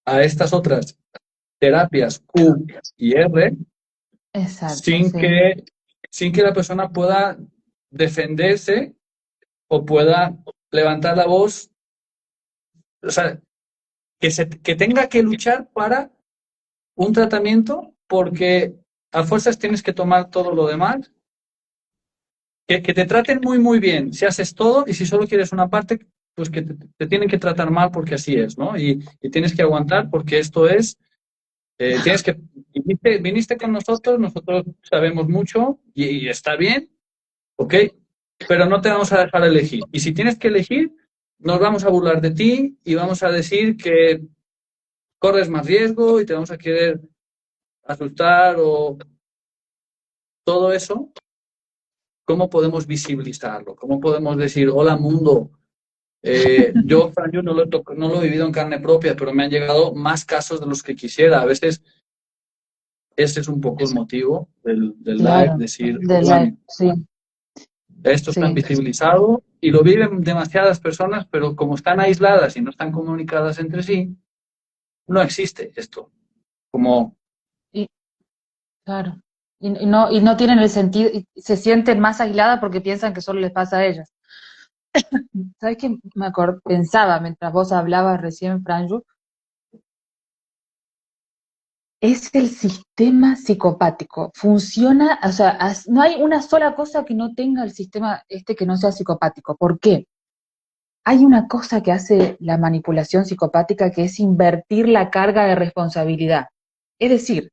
S2: a estas otras terapias Q y R
S1: exacto,
S2: sin
S1: sí.
S2: que, sin que la persona pueda defenderse o pueda levantar la voz, o sea, que tenga que luchar para un tratamiento porque a fuerzas tienes que tomar todo lo demás, que te traten muy, muy bien si haces todo y si solo quieres una parte, pues que te tienen que tratar mal porque así es, ¿no? Y tienes que aguantar porque esto es, tienes que, viniste con nosotros sabemos mucho y está bien, ¿ok? Pero no te vamos a dejar elegir. Y si tienes que elegir, nos vamos a burlar de ti y vamos a decir que corres más riesgo y te vamos a querer asustar o todo eso. ¿Cómo podemos visibilizarlo? ¿Cómo podemos decir, hola mundo? Yo, Fran, yo no lo he vivido en carne propia, pero me han llegado más casos de los que quisiera. A veces ese es un poco el motivo del live,
S1: Claro,
S2: decir,
S1: de la,
S2: oigan,
S1: sí,
S2: esto está
S1: sí.
S2: invisibilizado y lo viven demasiadas personas, pero como están aisladas y no están comunicadas entre sí, no existe esto. Como,
S1: Y, claro. Y no tienen el sentido, y se sienten más aisladas porque piensan que solo les pasa a ellas. ¿Sabes qué? Pensaba mientras vos hablabas recién, Franju, es el sistema psicopático. Funciona, o sea, no hay una sola cosa que no tenga el sistema este que no sea psicopático. ¿Por qué? Hay una cosa que hace la manipulación psicopática que es invertir la carga de responsabilidad. Es decir,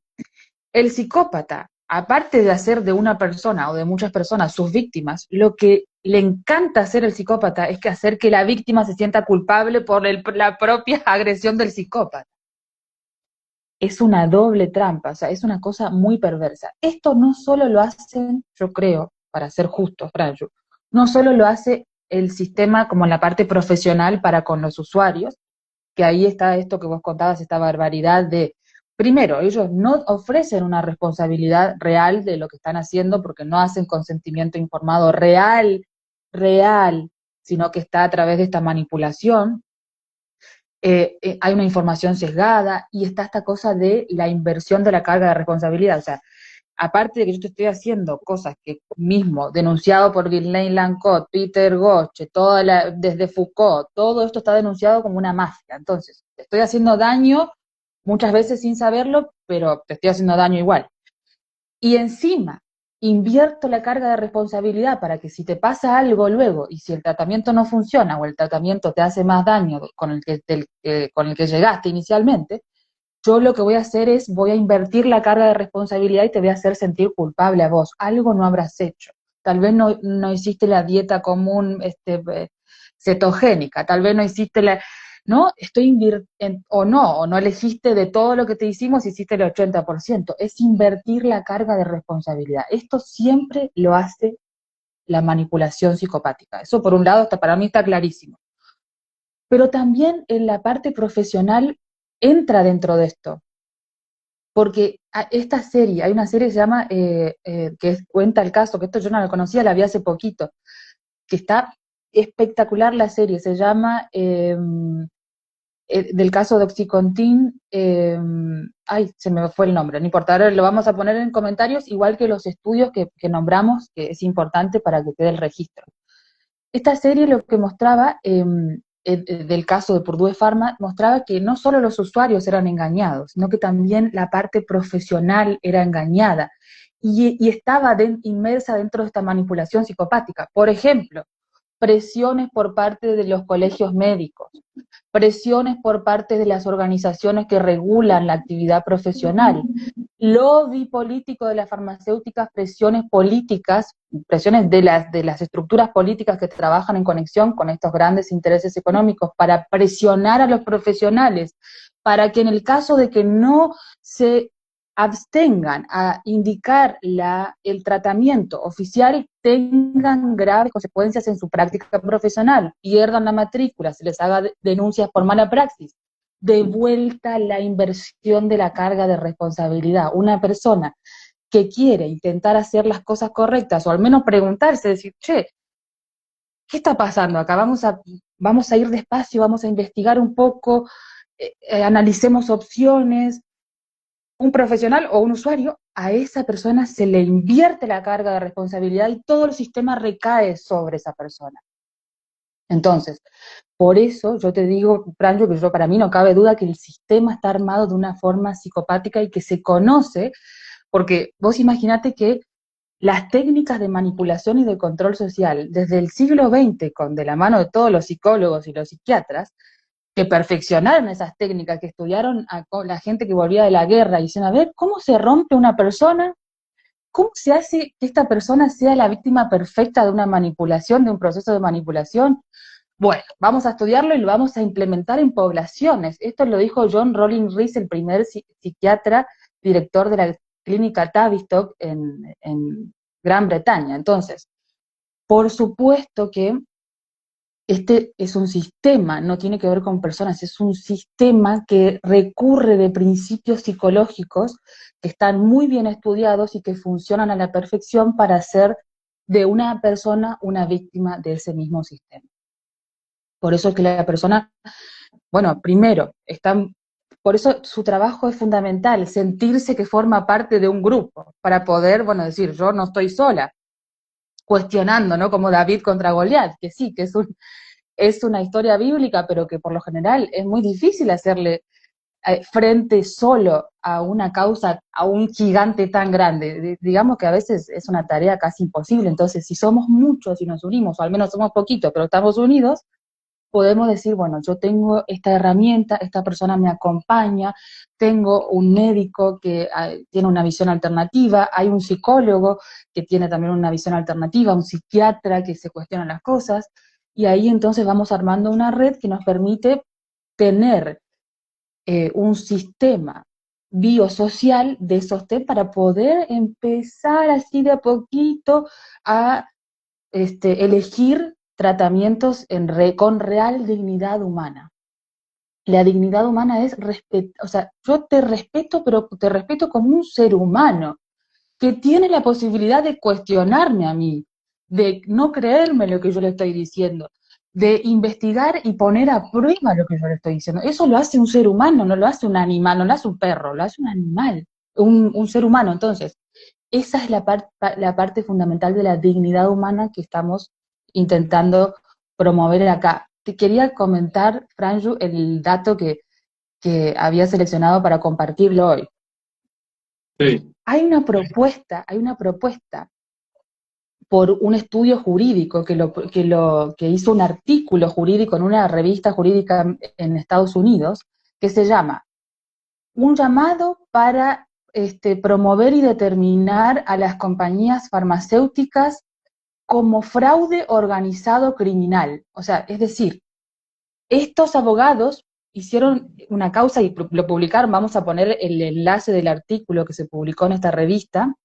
S1: el psicópata, aparte de hacer de una persona o de muchas personas sus víctimas, lo que le encanta ser el psicópata, es que hacer que la víctima se sienta culpable por la propia agresión del psicópata. Es una doble trampa, o sea, es una cosa muy perversa. Esto no solo lo hacen, yo creo, para ser justos, Franju, no solo lo hace el sistema como en la parte profesional para con los usuarios, que ahí está esto que vos contabas, esta barbaridad de, primero, ellos no ofrecen una responsabilidad real de lo que están haciendo porque no hacen consentimiento informado real, real, sino que está a través de esta manipulación. Hay una información sesgada y está esta cosa de la inversión de la carga de responsabilidad. O sea, aparte de que yo te estoy haciendo cosas que mismo, denunciado por Ghislaine Lancot, Peter Gotche, desde Foucault, todo esto está denunciado como una mafia. Entonces, te estoy haciendo daño muchas veces sin saberlo, pero te estoy haciendo daño igual. Y encima, invierto la carga de responsabilidad para que si te pasa algo luego y si el tratamiento no funciona o el tratamiento te hace más daño con el que llegaste inicialmente, yo lo que voy a hacer es, voy a invertir la carga de responsabilidad y te voy a hacer sentir culpable a vos. Algo no habrás hecho. Tal vez no hiciste la dieta común cetogénica, tal vez no hiciste ¿no? O no elegiste de todo lo que te hicimos, hiciste el 80%. Es invertir la carga de responsabilidad. Esto siempre lo hace la manipulación psicopática. Eso por un lado, para mí está clarísimo. Pero también en la parte profesional entra dentro de esto. Porque esta serie, hay una serie que se llama, cuenta el caso, que esto yo no la conocía, la vi hace poquito, que está espectacular la serie, se llama del caso de Oxycontin, ay, se me fue el nombre, no importa, ahora lo vamos a poner en comentarios, igual que los estudios que nombramos, que es importante para que quede el registro. Esta serie lo que mostraba, del caso de Purdue Pharma, mostraba que no solo los usuarios eran engañados, sino que también la parte profesional era engañada y estaba inmersa dentro de esta manipulación psicopática. Por ejemplo, presiones por parte de los colegios médicos, presiones por parte de las organizaciones que regulan la actividad profesional, lobby político de las farmacéuticas, presiones políticas, presiones de las estructuras políticas que trabajan en conexión con estos grandes intereses económicos para presionar a los profesionales, para que en el caso de que no se abstengan a indicar el tratamiento oficial, tengan graves consecuencias en su práctica profesional, pierdan la matrícula, se les haga denuncias por mala praxis. De vuelta la inversión de la carga de responsabilidad. Una persona que quiere intentar hacer las cosas correctas, o al menos preguntarse, decir, che, ¿qué está pasando acá? Vamos a ir despacio, vamos a investigar un poco, analicemos opciones. Un profesional o un usuario, a esa persona se le invierte la carga de responsabilidad y todo el sistema recae sobre esa persona. Entonces, por eso yo te digo, Franjo, que para mí no cabe duda que el sistema está armado de una forma psicopática y que se conoce, porque vos imaginate que las técnicas de manipulación y de control social, desde el siglo XX, de la mano de todos los psicólogos y los psiquiatras, que perfeccionaron esas técnicas, que estudiaron a la gente que volvía de la guerra y dicen, a ver, ¿cómo se rompe una persona? ¿Cómo se hace que esta persona sea la víctima perfecta de una manipulación, de un proceso de manipulación? Bueno, vamos a estudiarlo y lo vamos a implementar en poblaciones. Esto lo dijo John Rollin Rees, el primer psiquiatra, director de la clínica Tavistock en Gran Bretaña. Entonces, por supuesto que este es un sistema, no tiene que ver con personas, es un sistema que recurre de principios psicológicos que están muy bien estudiados y que funcionan a la perfección para hacer de una persona una víctima de ese mismo sistema. Por eso es que la persona, bueno, primero, por eso su trabajo es fundamental, sentirse que forma parte de un grupo, para poder, bueno, decir, yo no estoy sola, cuestionando, ¿no? Como David contra Goliat, que sí, que es una historia bíblica, pero que por lo general es muy difícil hacerle frente solo a una causa, a un gigante tan grande. Digamos que a veces es una tarea casi imposible. Entonces, si somos muchos y nos unimos, o al menos somos poquitos, pero estamos unidos, podemos decir, bueno, yo tengo esta herramienta, esta persona me acompaña, tengo un médico que tiene una visión alternativa, hay un psicólogo que tiene también una visión alternativa, un psiquiatra que se cuestiona las cosas, y ahí entonces vamos armando una red que nos permite tener un sistema biosocial de sostén para poder empezar así de a poquito a elegir tratamientos con real dignidad humana. La dignidad humana es o sea, yo te respeto, pero te respeto como un ser humano que tiene la posibilidad de cuestionarme a mí, de no creerme lo que yo le estoy diciendo, de investigar y poner a prueba lo que yo le estoy diciendo. Eso lo hace un ser humano, no lo hace un animal, no lo hace un perro, lo hace un animal, un ser humano. Entonces, esa es la parte fundamental de la dignidad humana que estamos intentando promover acá. Te quería comentar, Franju, el dato que había seleccionado para compartirlo hoy.
S2: Sí.
S1: Hay una propuesta por un estudio jurídico que hizo un artículo jurídico en una revista jurídica en Estados Unidos, que se llama Un llamado para promover y determinar a las compañías farmacéuticas como fraude organizado criminal. O sea, es decir, estos abogados hicieron una causa y lo publicaron, vamos a poner el enlace del artículo que se publicó en esta revista.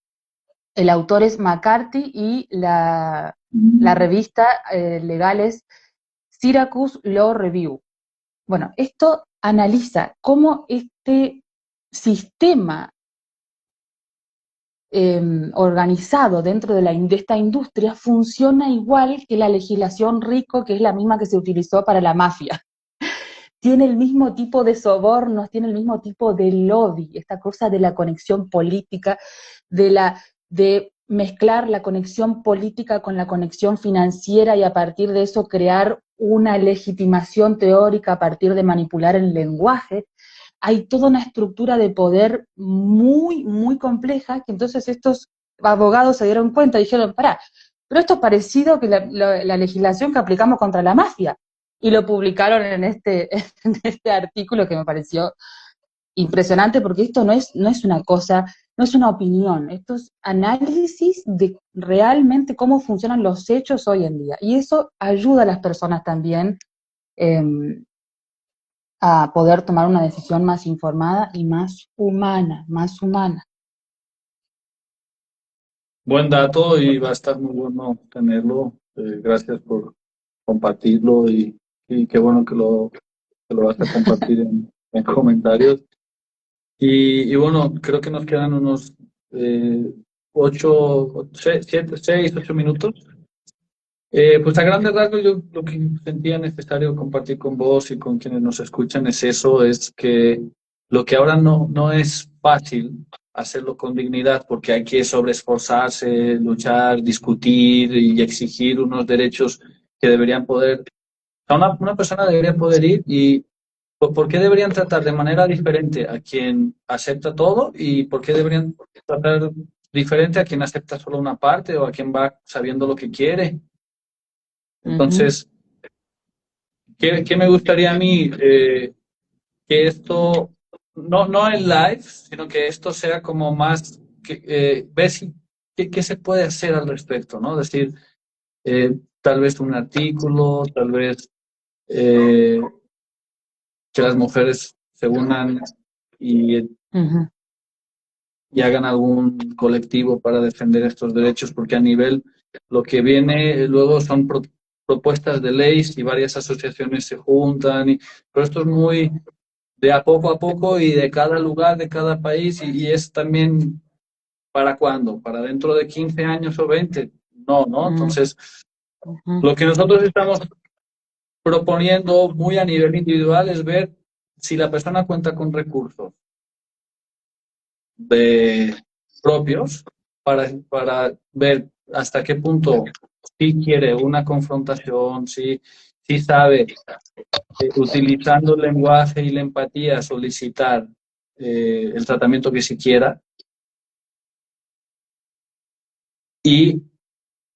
S1: El autor es McCarthy y la revista legal es Syracuse Law Review. Bueno, esto analiza cómo este sistema organizado dentro de esta industria funciona igual que la legislación RICO, que es la misma que se utilizó para la mafia. Tiene el mismo tipo de sobornos, tiene el mismo tipo de lobby, esta cosa de la conexión política, de mezclar la conexión política con la conexión financiera y a partir de eso crear una legitimación teórica a partir de manipular el lenguaje. Hay toda una estructura de poder muy, muy compleja que entonces estos abogados se dieron cuenta y dijeron, pará, pero esto es parecido que la legislación que aplicamos contra la mafia. Y lo publicaron en este artículo que me pareció impresionante porque esto no es una cosa, no es una opinión, esto es análisis de realmente cómo funcionan los hechos hoy en día. Y eso ayuda a las personas también eh, a poder tomar una decisión más informada y más humana, más humana.
S2: Buen dato y va a estar muy bueno tenerlo. Gracias por compartirlo y qué bueno que lo vas a compartir en comentarios. Y bueno, creo que nos quedan unos 8 minutos. Pues a grandes rasgos yo lo que sentía necesario compartir con vos y con quienes nos escuchan es eso, es que lo que ahora no es fácil hacerlo con dignidad porque hay que sobreesforzarse, luchar, discutir y exigir unos derechos que deberían poder, una persona debería poder ir y ¿por qué deberían tratar de manera diferente a quien acepta todo y por qué deberían tratar diferente a quien acepta solo una parte o a quien va sabiendo lo que quiere?
S1: Ujú,
S2: Entonces, ¿qué me gustaría a mí? Que esto, no en live, sino que esto sea como más, ver qué se puede hacer al respecto, ¿no? Es decir, tal vez un artículo, tal vez que las mujeres se unan y,
S1: ujú,
S2: y hagan algún colectivo para defender estos derechos, porque a nivel, lo que viene luego son propuestas de leyes y varias asociaciones se juntan, pero esto es muy de a poco y de cada lugar, de cada país, y es también para cuándo, para dentro de 15 años o 20, no, ¿no?
S1: ujú,
S2: Entonces,
S1: ujú.
S2: lo que nosotros estamos proponiendo muy a nivel individual es ver si la persona cuenta con recursos de propios para ver hasta qué punto si quiere una confrontación, si sabe, utilizando el lenguaje y la empatía, solicitar el tratamiento que si quiera. Y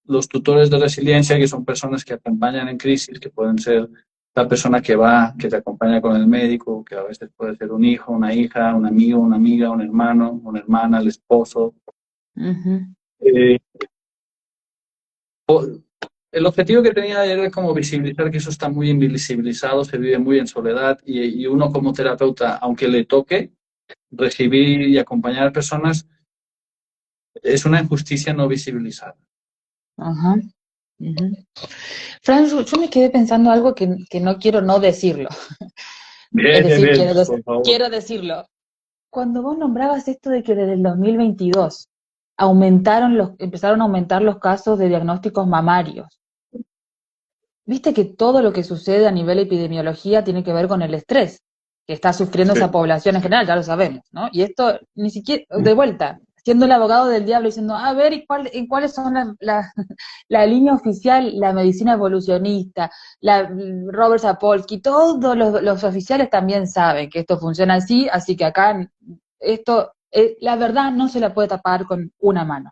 S2: los tutores de resiliencia, que son personas que acompañan en crisis, que pueden ser la persona que va, que te acompaña con el médico, que a veces puede ser un hijo, una hija, un amigo, una amiga, un hermano, una hermana, el esposo.
S1: Ujú.
S2: Eh, el objetivo que tenía era como visibilizar que eso está muy invisibilizado, se vive muy en soledad y uno como terapeuta, aunque le toque recibir y acompañar a personas, es una injusticia no visibilizada.
S1: Ajá. Ujú. Fran, yo me quedé pensando algo que no quiero no decirlo. Es
S2: Bien, bien,
S1: decir,
S2: bien, por favor.
S1: quiero decirlo. Cuando vos nombrabas esto de que desde el 2022 empezaron a aumentar los casos de diagnósticos mamarios, viste que todo lo que sucede a nivel epidemiología tiene que ver con el estrés que está sufriendo
S2: Sí.
S1: esa población en general, ya lo sabemos, ¿no? Y esto ni siquiera, de vuelta, siendo el abogado del diablo diciendo, a ver, ¿y cuáles son la línea oficial, la medicina evolucionista, Robert Sapolsky, todos los oficiales también saben que esto funciona así, así que acá esto, la verdad no se la puede tapar con una mano,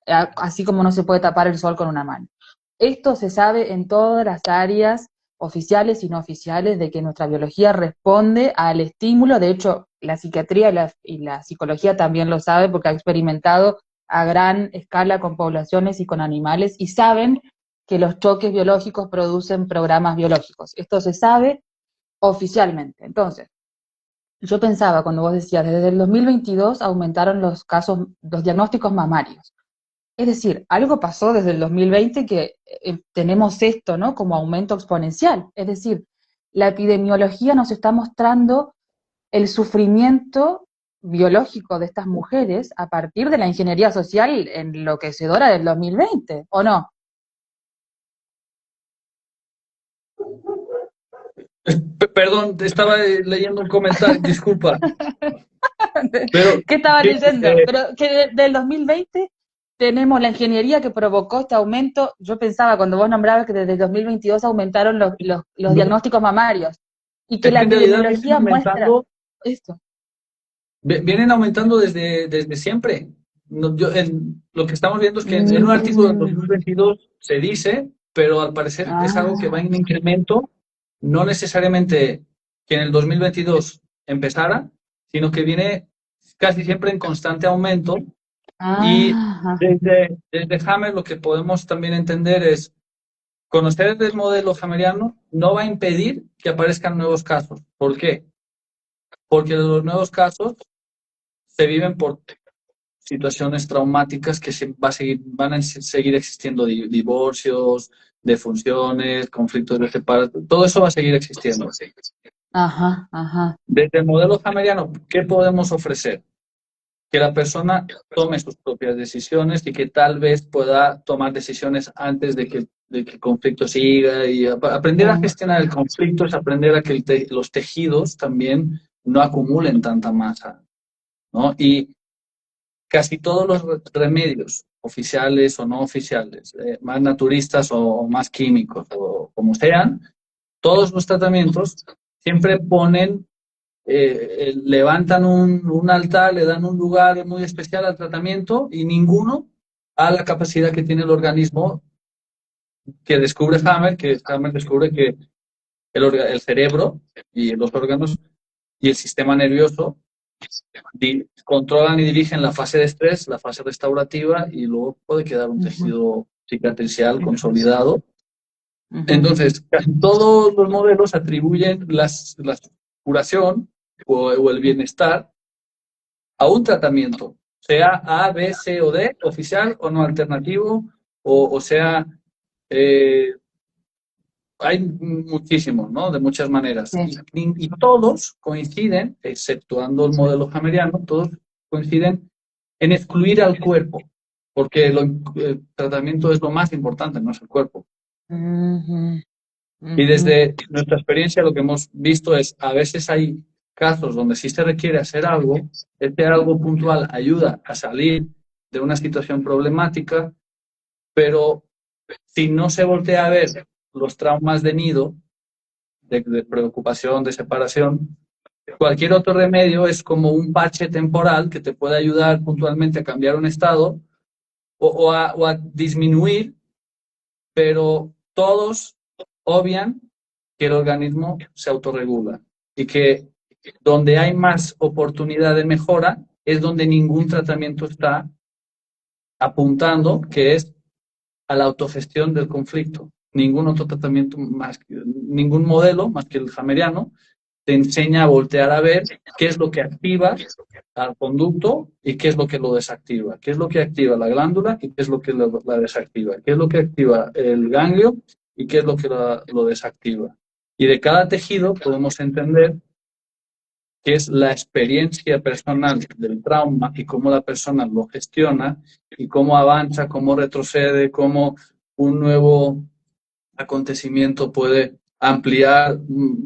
S1: así como no se puede tapar el sol con una mano. Esto se sabe en todas las áreas oficiales y no oficiales de que nuestra biología responde al estímulo. De hecho, la psiquiatría y la psicología también lo sabe porque ha experimentado a gran escala con poblaciones y con animales y saben que los choques biológicos producen programas biológicos. Esto se sabe oficialmente. Entonces, yo pensaba cuando vos decías, desde el 2022 aumentaron los casos, los diagnósticos mamarios. Es decir, algo pasó desde el 2020 que tenemos esto, ¿no? Como aumento exponencial. Es decir, la epidemiología nos está mostrando el sufrimiento biológico de estas mujeres a partir de la ingeniería social enloquecedora del 2020, ¿o no?
S2: Perdón, estaba leyendo un comentario, disculpa, pero
S1: ¿Qué estaba
S2: sí,
S1: leyendo? Pero que del 2020 tenemos la ingeniería que provocó este aumento. Yo pensaba cuando vos nombrabas que desde el 2022 aumentaron los
S2: no,
S1: diagnósticos mamarios y que
S2: es
S1: la
S2: que en realidad vienen
S1: epidemiología muestra
S2: aumentando,
S1: esto.
S2: vienen aumentando desde siempre. Lo que estamos viendo es que en un artículo del
S1: Mm,
S2: 2022 se dice, pero al parecer es algo que va
S1: ah,
S2: en incremento, no necesariamente que en el 2022 empezara, sino que viene casi siempre en constante aumento. Y
S1: ah,
S2: desde Hammer lo que podemos también entender es conocer el modelo hammeriano no va a impedir que aparezcan nuevos casos. ¿Por qué? Porque los nuevos casos se viven por situaciones traumáticas que van a seguir existiendo divorcios, defunciones, conflictos de separación, todo eso va a seguir existiendo.
S1: ajá, ajá.
S2: Desde el modelo hammeriano, ¿qué podemos ofrecer? Que la persona tome sus propias decisiones y que tal vez pueda tomar decisiones antes de que el conflicto siga y aprender a
S1: Mm,
S2: gestionar el conflicto es aprender a que los tejidos también no acumulen tanta masa, ¿no? Y casi todos los remedios, oficiales o no oficiales, más naturistas o más químicos o como sean, todos los tratamientos siempre ponen levantan un altar, le dan un lugar muy especial al tratamiento y ninguno a la capacidad que tiene el organismo que descubre Hammer, que Hammer descubre que el cerebro y los órganos y el sistema nervioso controlan y dirigen la fase de estrés, la fase restaurativa y luego puede quedar un
S1: ujú,
S2: tejido cicatricial
S1: ujú,
S2: consolidado.
S1: ujú.
S2: Entonces, casi todos los modelos atribuyen la curación o el bienestar a un tratamiento, sea A, B, C o D, oficial o no alternativo, o sea, eh, hay muchísimos, ¿no? De muchas maneras.
S1: Sí.
S2: Y todos coinciden, exceptuando el modelo hammeriano, todos coinciden en excluir al cuerpo, porque el tratamiento es lo más importante, no es el cuerpo.
S1: Ujú,
S2: Y
S1: ujú,
S2: desde nuestra experiencia lo que hemos visto es, a veces hay casos donde sí se requiere hacer algo, este algo puntual ayuda a salir de una situación problemática, pero si no se voltea a ver los traumas de nido, de preocupación, de separación, cualquier otro remedio es como un parche temporal que te puede ayudar puntualmente a cambiar un estado o a disminuir, pero todos obvian que el organismo se autorregula y que donde hay más oportunidad de mejora es donde ningún tratamiento está apuntando, que es a la autogestión del conflicto. Ningún otro tratamiento ningún modelo más que el hameriano te enseña a voltear a ver qué es lo que activa al conducto y qué es lo que lo desactiva, qué es lo que activa la glándula y qué es lo que la desactiva, qué es lo que activa el ganglio y qué es lo que lo desactiva. Y de cada tejido podemos entender qué es la experiencia personal del trauma y cómo la persona lo gestiona y cómo avanza, cómo retrocede, cómo un nuevo acontecimiento puede ampliar,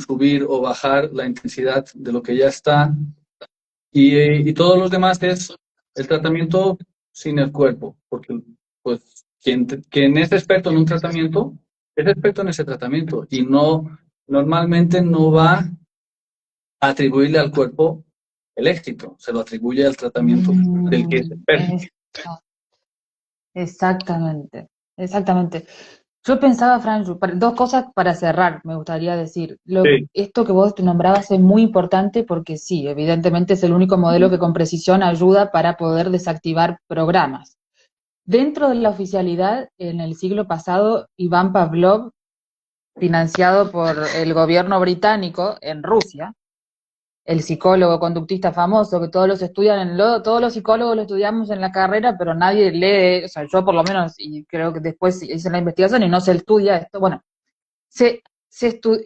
S2: subir o bajar la intensidad de lo que ya está. Y todos los demás es el tratamiento sin el cuerpo, porque pues quien es experto en un tratamiento es experto en ese tratamiento y normalmente no va a atribuirle al cuerpo el éxito, se lo atribuye al tratamiento del que es experto.
S1: Exactamente, exactamente. Yo pensaba, Franju, dos cosas para cerrar, me gustaría decir.
S2: Sí.
S1: Esto que vos te nombrabas es muy importante porque sí, evidentemente es el único modelo que con precisión ayuda para poder desactivar programas. Dentro de la oficialidad, en el siglo pasado, Iván Pavlov, financiado por el gobierno británico en Rusia, el psicólogo conductista famoso que todos los estudian todos los psicólogos lo estudiamos en la carrera, pero nadie lee, o sea, yo por lo menos, y creo que después hice la investigación y no se estudia esto, bueno,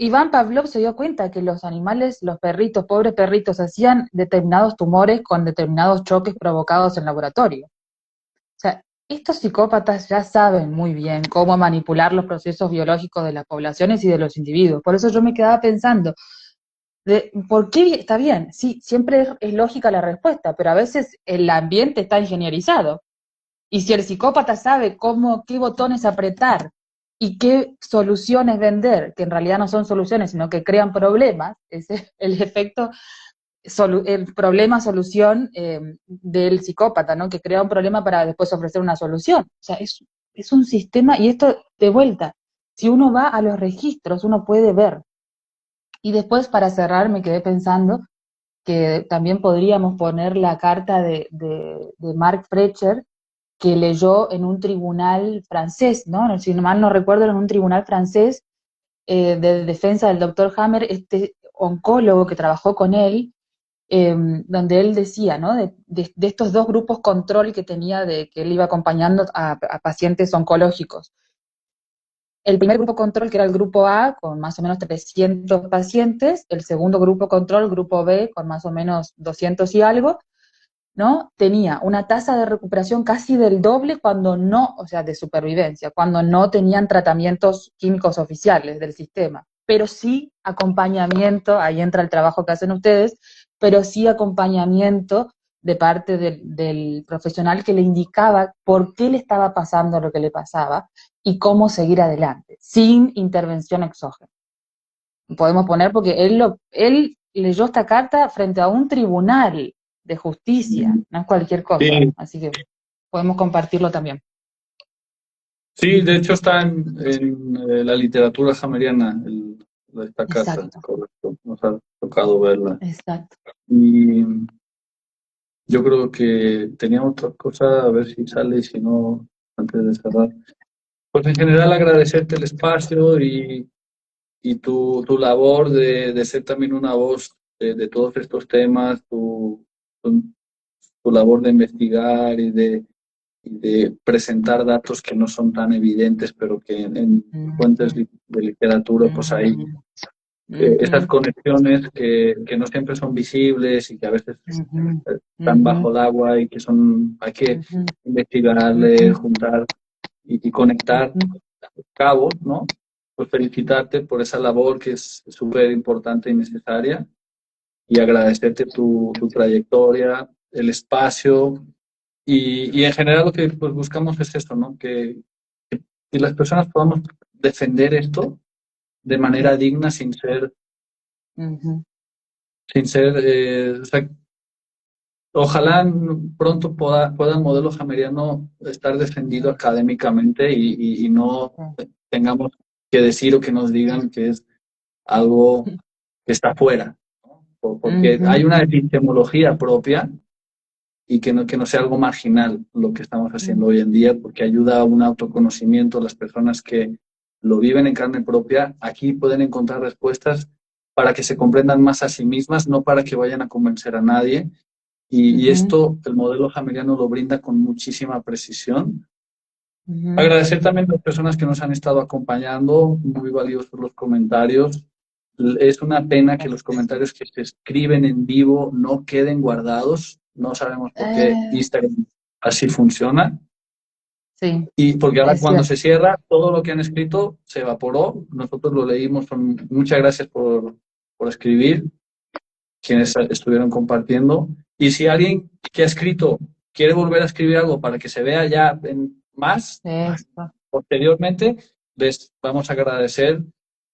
S1: Iván Pavlov se dio cuenta que los animales, los perritos, pobres perritos, hacían determinados tumores con determinados choques provocados en laboratorio. O sea, estos psicópatas ya saben muy bien cómo manipular los procesos biológicos de las poblaciones y de los individuos. Por eso yo me quedaba pensando, ¿por qué está bien? Sí, siempre es lógica la respuesta, pero a veces el ambiente está ingenierizado. Y si el psicópata sabe qué botones apretar y qué soluciones vender, que en realidad no son soluciones, sino que crean problemas, ese es el efecto, el problema-solución del psicópata, ¿no? Que crea un problema para después ofrecer una solución. O sea, es un sistema, y esto de vuelta, si uno va a los registros, uno puede ver. Y después, para cerrar, me quedé pensando que también podríamos poner la carta de Mark Fletcher, que leyó en un tribunal francés, ¿no? Si mal no recuerdo, en un tribunal francés de defensa del doctor Hammer, este oncólogo que trabajó con él, donde él decía, ¿no? De estos dos grupos control que tenía, de que él iba acompañando a pacientes oncológicos. El primer grupo control, que era el grupo A, con más o menos 300 pacientes, el segundo grupo control, grupo B, con más o menos 200 y algo, ¿no? Tenía una tasa de recuperación casi del doble cuando no, o sea, de supervivencia, cuando no tenían tratamientos químicos oficiales del sistema, pero sí acompañamiento, ahí entra el trabajo que hacen ustedes, pero sí acompañamiento de parte del profesional que le indicaba por qué le estaba pasando lo que le pasaba y cómo seguir adelante, sin intervención exógena. Podemos poner, porque él leyó esta carta frente a un tribunal de justicia, no es cualquier cosa,
S2: Sí,
S1: así que podemos compartirlo también.
S2: sí, de hecho está la literatura hameriana, esta carta,
S1: Exacto,
S2: correcto. Nos ha tocado verla.
S1: exacto.
S2: Y yo creo que tenía otra cosa, a ver si sale y si no, antes de cerrar. Pues en general agradecerte el espacio y tu labor de ser también una voz de todos estos temas, tu labor de investigar y de presentar datos que no son tan evidentes, pero que en fuentes de literatura, pues hay esas conexiones que no siempre son visibles y que a veces están bajo el agua y que hay que investigarle, juntar y conectar cabos, ¿no? Pues felicitarte por esa labor que es súper importante y necesaria y agradecerte tu trayectoria, el espacio y en general lo que pues, buscamos es esto, ¿no? Que las personas podamos defender esto de manera digna o sea, ojalá pronto pueda el modelo hameriano estar defendido académicamente y no tengamos que decir o que nos digan que es algo que está fuera, ¿no? Porque hay una epistemología propia y que no sea algo marginal lo que estamos haciendo hoy en día, porque ayuda a un autoconocimiento. Las personas que lo viven en carne propia, aquí pueden encontrar respuestas para que se comprendan más a sí mismas, no para que vayan a convencer a nadie. Y esto, el modelo hameriano lo brinda con muchísima precisión. Agradecer también a las personas que nos han estado acompañando, muy valiosos los comentarios. Es una pena que los comentarios que se escriben en vivo no queden guardados. No sabemos por qué Instagram así funciona.
S1: Sí,
S2: Y porque ahora
S1: es
S2: cuando
S1: cierto.
S2: se cierra, todo lo que han escrito se evaporó. Nosotros lo leímos. Muchas gracias por escribir, quienes estuvieron compartiendo. Y si alguien que ha escrito quiere volver a escribir algo para que se vea ya en más,
S1: Eso.
S2: posteriormente, les vamos a agradecer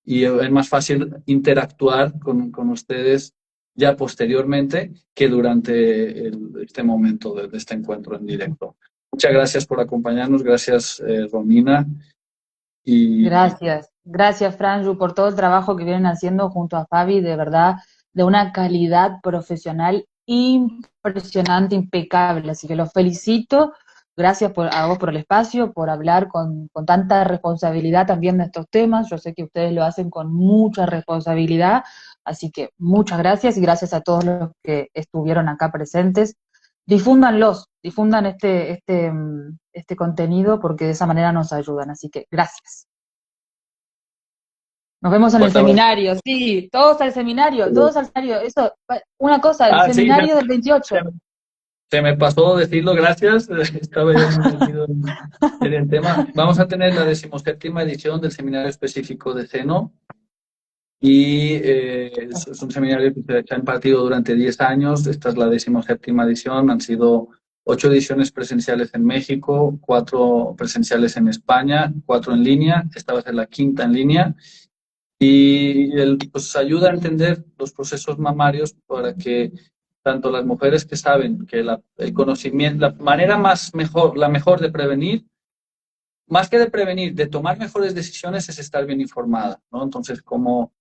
S2: y es más fácil interactuar con ustedes ya posteriormente que durante este momento de este encuentro en directo. Muchas gracias por acompañarnos, gracias Romina. Y
S1: Gracias, gracias Franju por todo el trabajo que vienen haciendo junto a Fabi, de verdad, de una calidad profesional impresionante, impecable. Así que los felicito, gracias a vos por el espacio, por hablar con tanta responsabilidad también de estos temas. Yo sé que ustedes lo hacen con mucha responsabilidad, así que muchas gracias y gracias a todos los que estuvieron acá presentes. Difúndanlos, difundan este contenido porque de esa manera nos ayudan. Así que gracias. Nos vemos en el
S2: fuerte abrazo.
S1: seminario, sí, todos al seminario, todos al seminario. Eso, una cosa, el
S2: Sí,
S1: seminario del 28.
S2: se me pasó decirlo, gracias. Estaba yo muy metido en el tema. Vamos a tener la 17ª edición del seminario específico de Seno. Y es un seminario que se ha impartido durante 10 años. Esta es la 17ª edición. Han sido 8 ediciones presenciales en México, 4 presenciales en España, 4 en línea. Esta va a ser la 5ª en línea. Y pues ayuda a entender los procesos mamarios para que tanto las mujeres que saben que el conocimiento, la manera la mejor de prevenir, más que de prevenir, de tomar mejores decisiones es estar bien informada, ¿no? Entonces, como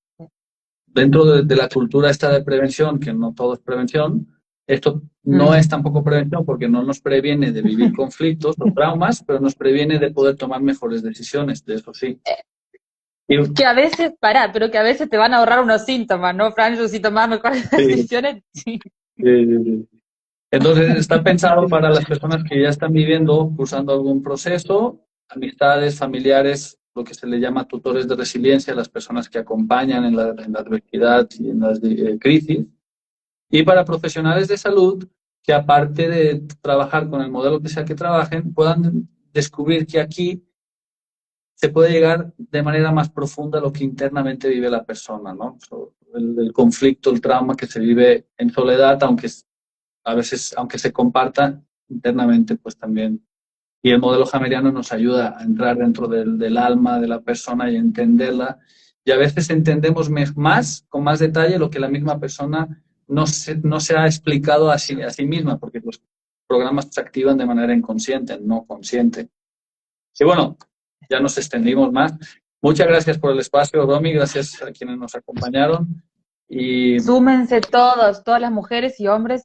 S2: dentro de la cultura esta de prevención, que no todo es prevención, esto no es tampoco prevención porque no nos previene de vivir conflictos o traumas, pero nos previene de poder tomar mejores decisiones, de eso sí.
S1: Que a veces, pero que a veces te van a ahorrar unos síntomas, ¿no, Franjo? Si tomas mejores decisiones, sí.
S2: Entonces está pensado para las personas que ya están viviendo, cursando algún proceso, amistades, familiares, lo que se le llama tutores de resiliencia, las personas que acompañan en la adversidad y en las crisis. Y para profesionales de salud, que aparte de trabajar con el modelo que sea que trabajen, puedan descubrir que aquí se puede llegar de manera más profunda a lo que internamente vive la persona, ¿no? El conflicto, el trauma que se vive en soledad, aunque a veces, aunque se comparta internamente, pues también. Y el modelo hameriano nos ayuda a entrar dentro del alma de la persona y entenderla. Y a veces entendemos más, con más detalle, lo que la misma persona no se ha explicado a sí misma, porque los programas se activan de manera inconsciente, no consciente. Y bueno, ya nos extendimos más. Muchas gracias por el espacio, Romy. Gracias a quienes nos acompañaron. Y
S1: Súmense todos, todas las mujeres y hombres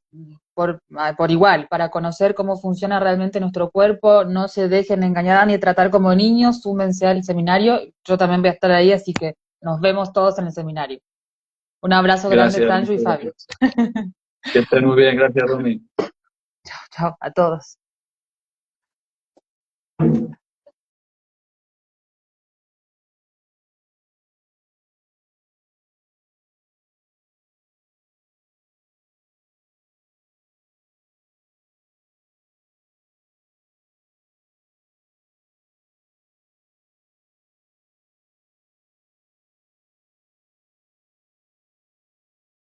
S1: por igual, para conocer cómo funciona realmente nuestro cuerpo. No se dejen engañar ni tratar como niños. Súmense al seminario. Yo también voy a estar ahí, así que nos vemos todos en el seminario. Un abrazo grande,
S2: gracias.
S1: Franjo y Fabio.
S2: Que estén muy bien. Gracias, Romy.
S1: Chao, chao, a todos.